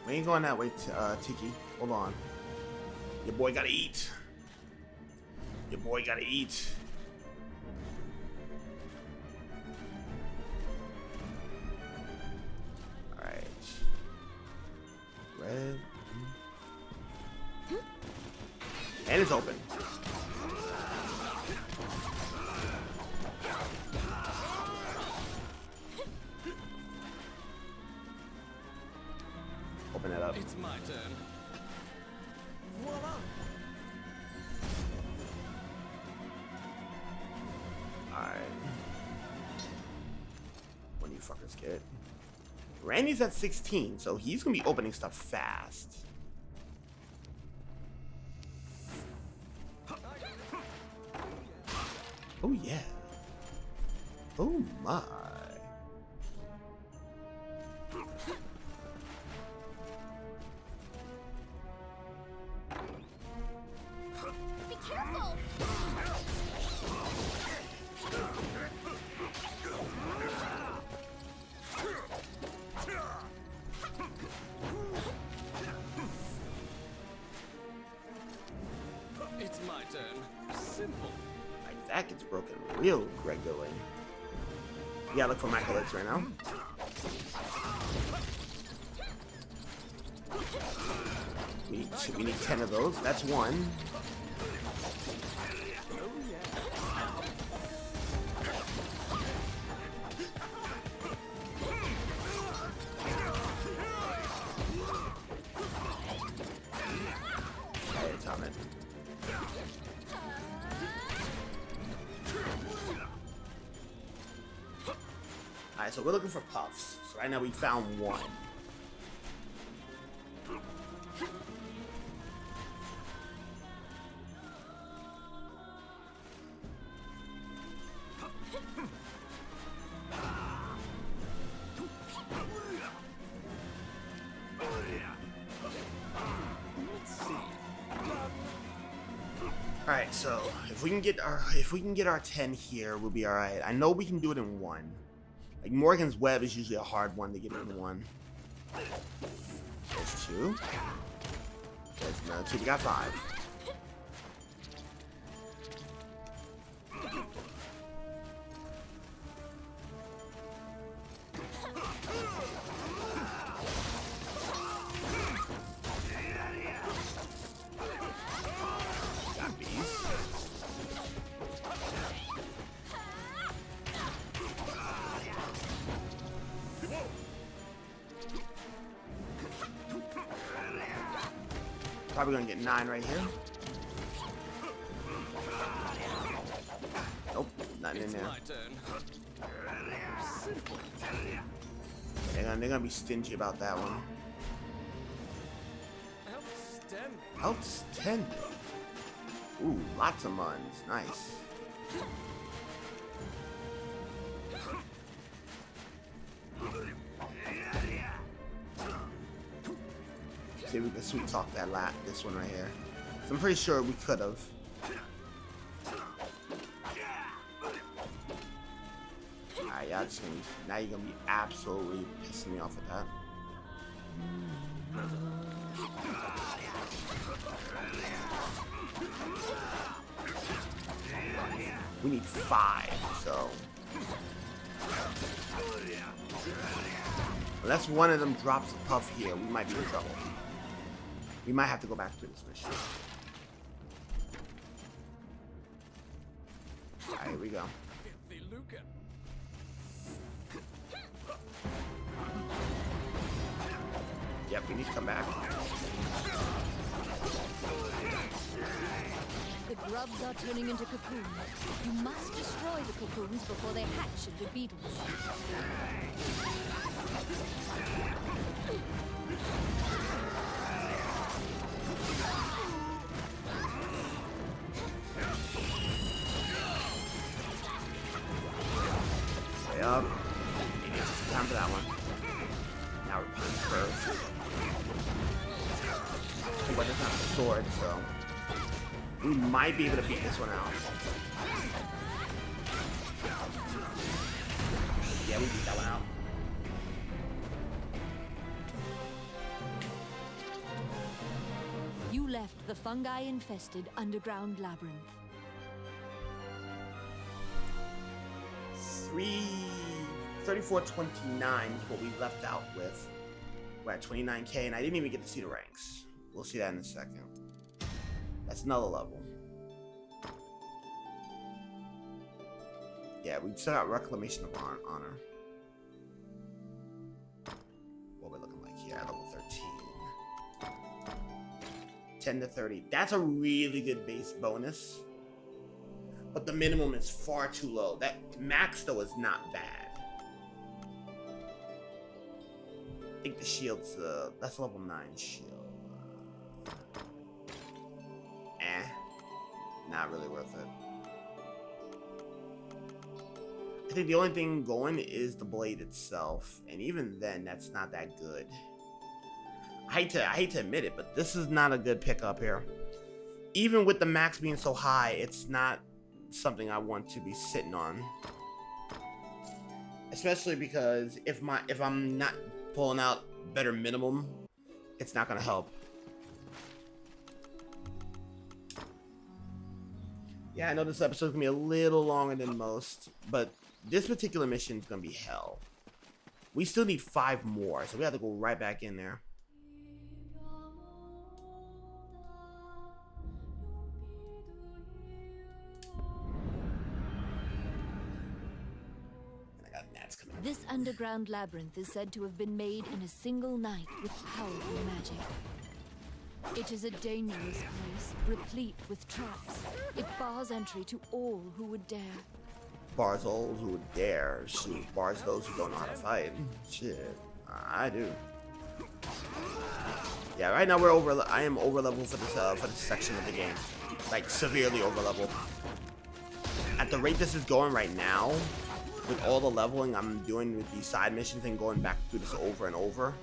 We ain't going that way, Tiki. Hold on. Your boy gotta eat. Your boy gotta eat. Alright. Red. And it's open. Open it up. It's my turn. Alright. When you fuckers get it. Randy's at 16, so he's gonna be opening stuff fast. Oh yeah. Oh my. Be careful! It's my turn. Simple. Like that gets broken real regularly. Yeah, look for microliths right now. We need 10 of those. That's one. Okay, it's on it. Alright, so we're looking for puffs. So right now we found one. Alright, so if we can get our 10 here, we'll be alright. I know we can do it in one. Like Morgan's web is usually a hard one to get in one. There's two. There's another two. We got 5. Got bees. Probably gonna get 9 right here. Nope, nothing in It's there. my turn. Simple. They're gonna be stingy about that one. Outstanding. Outstanding. Ooh, lots of muns. Nice. See if we can sweet talk this one right here. So I'm pretty sure we could have. Alright, y'all just gonna now you're gonna be absolutely pissing me off with that. We need 5, so unless one of them drops a puff here, we might be in trouble. We might have to go back to this mission. Alright, here we go. Filthy lucre. Yep, we need to come back. The grubs are turning into cocoons. You must destroy the cocoons before they hatch into beetles. Yup. It's time for that one. Now we're playing curve. But it's not a sword, so we might be able to beat this one out. Yeah, we beat that one out. left the fungi-infested underground labyrinth. 3429 is what we left out with. We're at 29k, and I didn't even get to see the ranks. We'll see that in a second. That's another level. Yeah, we still got Reclamation of Honor. What we're looking like here at level 13. 10 to 30. That's a really good base bonus. But the minimum is far too low. That max, though, is not bad. I think the shield's, that's level 9 shield. Not really worth it. I think the only thing going is the blade itself, and even then, that's not that good. I hate to admit it, but this is not a good pickup here. Even with the max being so high, it's not something I want to be sitting on. Especially because if I'm not pulling out better minimum, it's not gonna help. Yeah, I know this episode's gonna be a little longer than most, but this particular mission is gonna be hell. We still need 5 more, so we have to go right back in there. And I got gnats coming. This underground labyrinth is said to have been made in a single night with powerful magic. It is a dangerous place, replete with traps. It bars entry to all who would dare. Bars all who would dare. Shoot, bars those who don't know how to fight. Shit, I do. Yeah, right now I am over leveled for this section of the game, like severely over leveled. At the rate this is going right now, with all the leveling I'm doing with these side missions and going back through this over and over,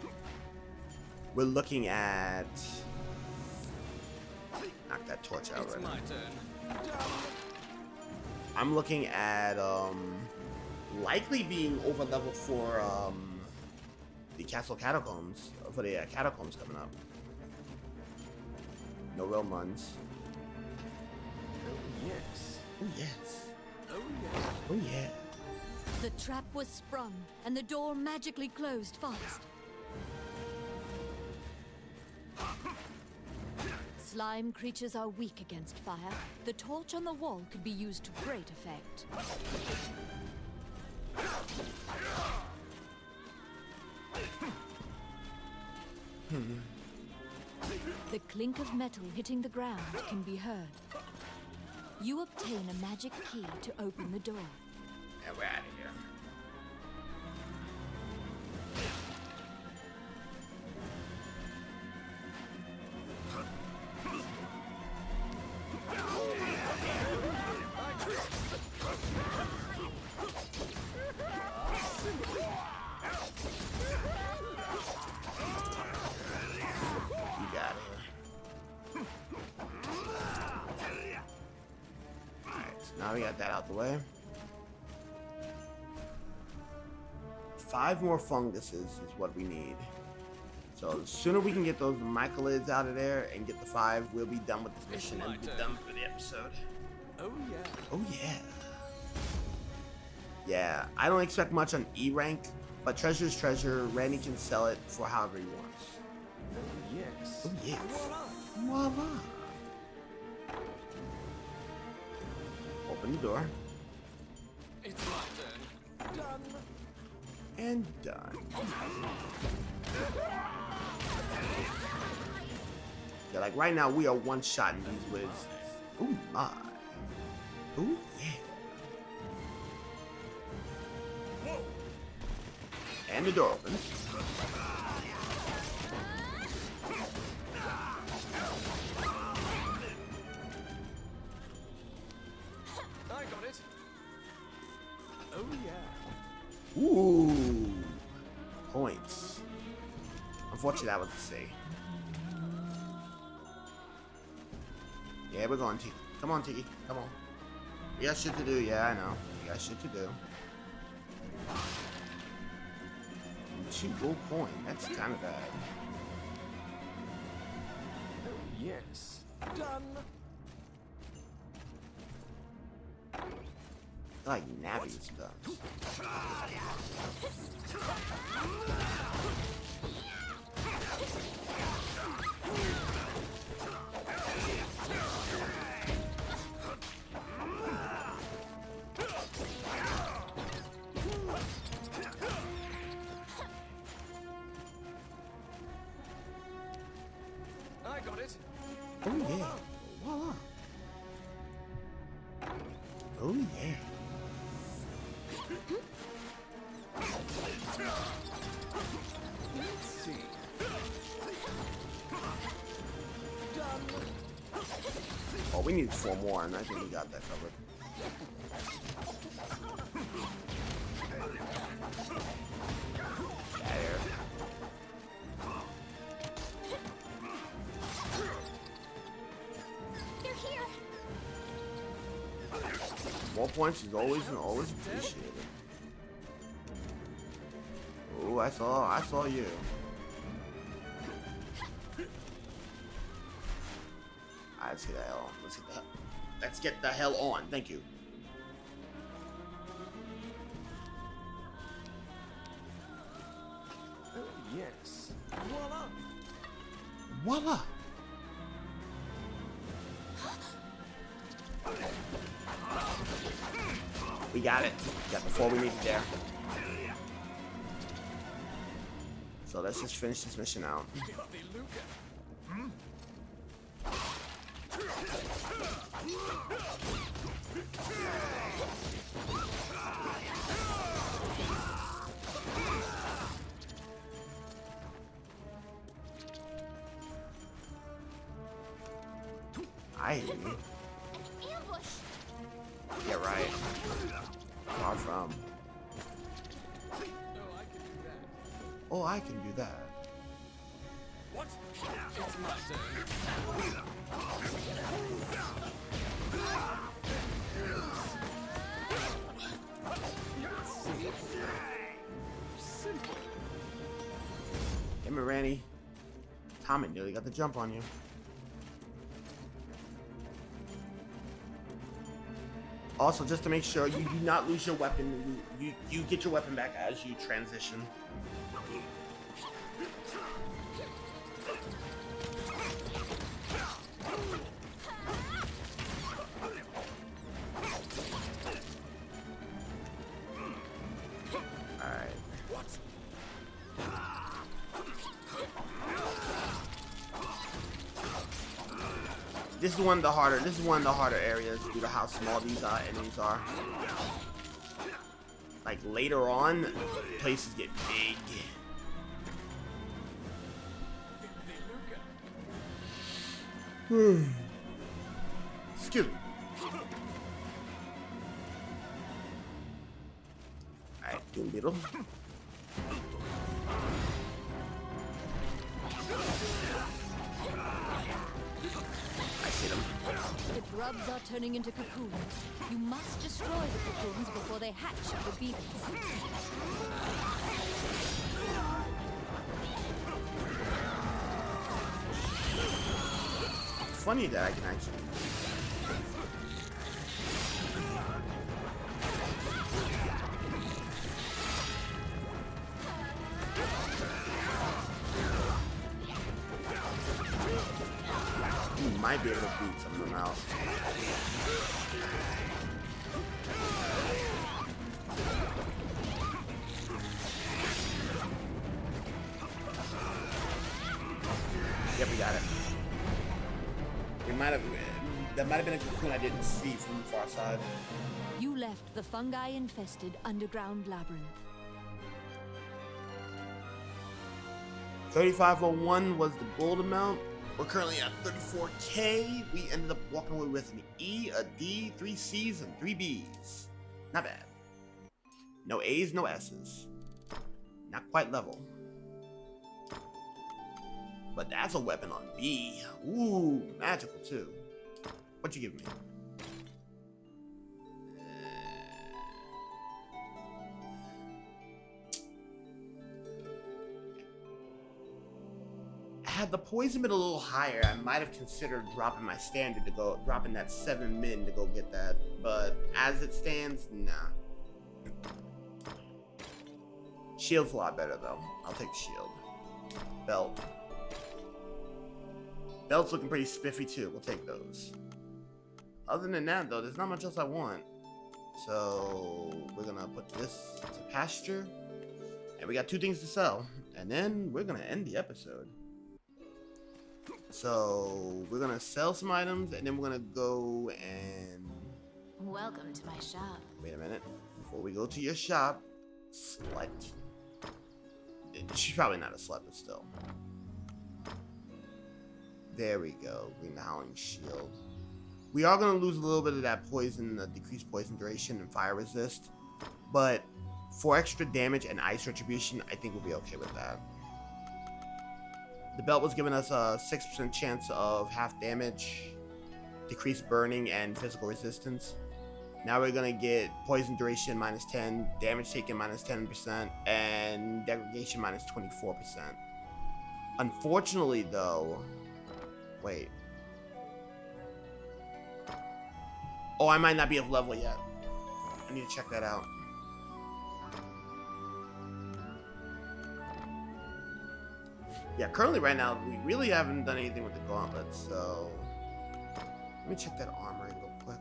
we're looking at. Knock that torch out right now. I'm looking at likely being over leveled for the castle catacombs, for the catacombs coming up. No realm runs. Oh, yes. Oh yes. Oh, yes. Oh yeah. The trap was sprung, and the door magically closed fast. Slime creatures are weak against fire. The torch on the wall could be used to great effect. The clink of metal hitting the ground can be heard. You obtain a magic key to open the door. And we're out of here. Now we got that out the way. 5 more funguses is what we need. So the sooner we can get those mycelids out of there and get the 5, we'll be done with this mission and be done for the episode. Oh, yeah. Oh yeah. Yeah, I don't expect much on E rank, but treasure's treasure. Randy can sell it for however he wants. Oh, yes. Oh yes. Voila. Open the door. It's my turn. Done. And done. Yeah, like right now we are one-shotting these whizzes. Ooh my. Ooh yeah. And the door opens. I got it. Oh, yeah. Ooh. Points. Unfortunately, that was a C. Yeah, we're going, Tiki. Come on, Tiki. Come on. We got shit to do. Yeah, I know. We got shit to do. 2 gold coin. That's kind of bad. yes. Done. I like Navi's guns. I got it. Oh yeah. Voila. Oh yeah. Let's see. Done. Oh, we need 4 more, and I think we got that covered. There. They're here. More points is always appreciated. Oh, I saw you. Let's get the hell on. Let's get the hell on. Thank you. Oh, yes. Voila. Voila. We got it. Got the 4 we needed there. So let's just finish this mission out. Filthy lucre. I hear you. An ambush. Yeah, right. Far from. Oh, I can do that. Oh, I can do that. What? It's my turn. Simple. Hey, Mirani. Tommy nearly got the jump on you. Also, just to make sure you do not lose your weapon, you get your weapon back as you transition. Alright. This is one of the harder areas due to how small these enemies are. Like later on, places get big. Excuse me. Alright, Doolittle. I see them. The grubs are turning into cocoons. You must destroy the cocoons before they hatch at the beacons. Funny that I can actually. You might be able to beat some of them out. Yep, we got it. That might have been a cocoon I didn't see from the far side. You left the fungi-infested underground labyrinth. 3501 was the gold amount. We're currently at 34K. We ended up walking away with an E, a D, 3 C's, and 3 B's. Not bad. No A's, no S's. Not quite level. But that's a weapon on B. Ooh, magical too. What'd you give me? had the poison been a little higher, I might have considered dropping my standard to go, dropping that 7 min to go get that. But as it stands, nah. Shield's a lot better though. I'll take the shield. Belt. Belt's looking pretty spiffy too. We'll take those. Other than that though, there's not much else I want. So we're gonna put this to pasture. And we got 2 things to sell. And then we're gonna end the episode. So we're gonna sell some items and then we're gonna go and... Welcome to my shop. Wait a minute. Before we go to your shop, slut. She's probably not a slut, but still. There we go. Green Howling Shield. We are going to lose a little bit of that poison, the decreased poison duration and fire resist. But for extra damage and ice retribution, I think we'll be okay with that. The belt was giving us a 6% chance of half damage, decreased burning, and physical resistance. Now we're going to get poison duration -10, damage taken -10%, and degradation -24%. Unfortunately, though... Wait. Oh, I might not be of level yet. I need to check that out. Yeah, currently right now, we really haven't done anything with the gauntlet, so... Let me check that armory real quick.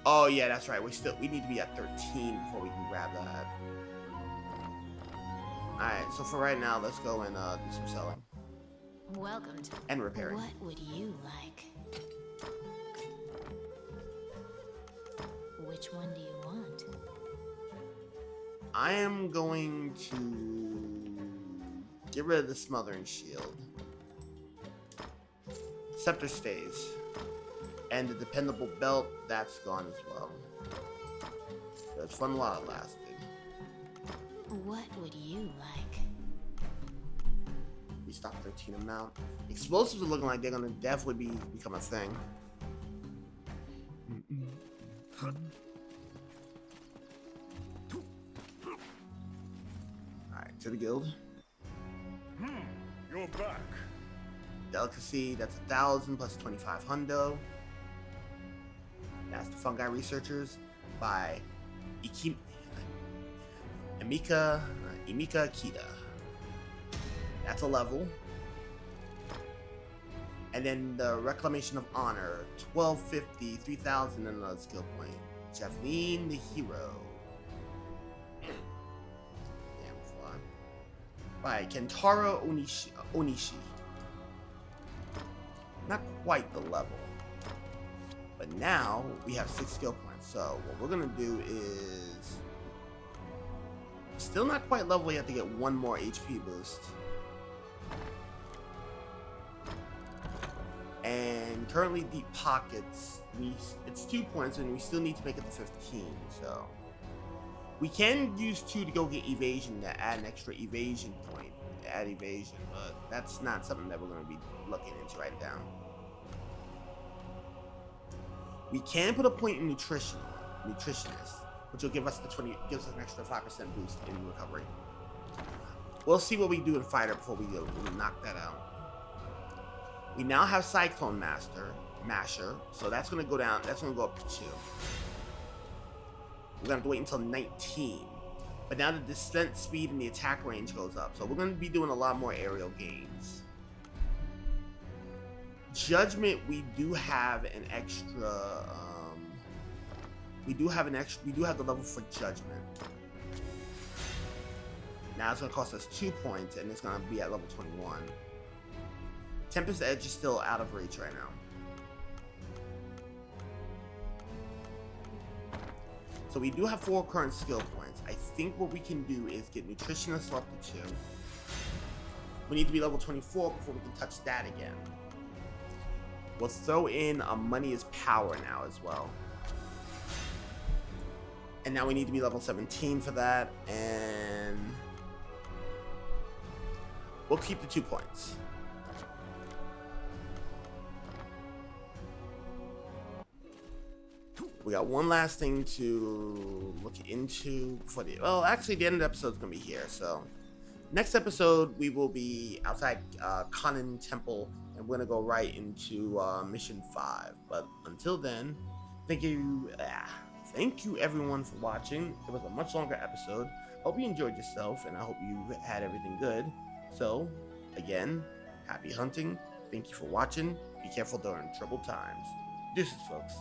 Oh yeah, that's right. We need to be at 13 before we can grab that. Alright, so for right now, let's go and do some selling. Welcome to... And repairing. What would you like? Which one do you want? I am going to get rid of the smothering shield. Scepter stays. And the dependable belt, that's gone as well. So it's fun while it lasted. What would you like? We stopped 13 amount. Explosives are looking like they're gonna definitely become a thing. Alright, to the guild. You're back. Delicacy, that's 1,000 plus 25 hundo. That's the Fungi Researchers by Emika Kita. That's a level. And then the Reclamation of Honor, 1250, 3,000 and another skill point. Javelin the Hero. Damn fly. By Kentaro Onishi. Not quite the level. But now we have 6 skill points. So what we're gonna do is still not quite level yet to get 1 more HP boost. And currently Deep Pockets, it's 2 points and we still need to make it to 15. So we can use 2 to go get evasion to add an extra evasion point to add evasion, but that's not something that we're gonna be looking into right now. We can put a point in nutritionist, which will give us gives us an extra 5% boost in recovery. We'll see what we do in fighter before we knock that out. We now have Cyclone Masher, so that's gonna go down. That's gonna go up to 2. We're gonna have to wait until 19. But now the descent speed and the attack range goes up, so we're gonna be doing a lot more aerial gains. Judgment, we do have an extra. We do have the level for Judgment. Now it's gonna cost us 2 points, and it's gonna be at level 21. Tempest Edge is still out of reach right now. So we do have 4 current skill points. I think what we can do is get Nutritionist up to 2. We need to be level 24 before we can touch that again. We'll throw in a Money is Power now as well. And now we need to be level 17 for that, and we'll keep the 2 points. We got one last thing to look into before well, actually the end of the episode is gonna be here, so Next episode, we will be outside Kanan Temple, and we're gonna go right into Mission 5. But until then, thank you everyone for watching. It was a much longer episode. Hope you enjoyed yourself, and I hope you had everything good. So, again, happy hunting. Thank you for watching. Be careful during troubled times. Deuces, folks.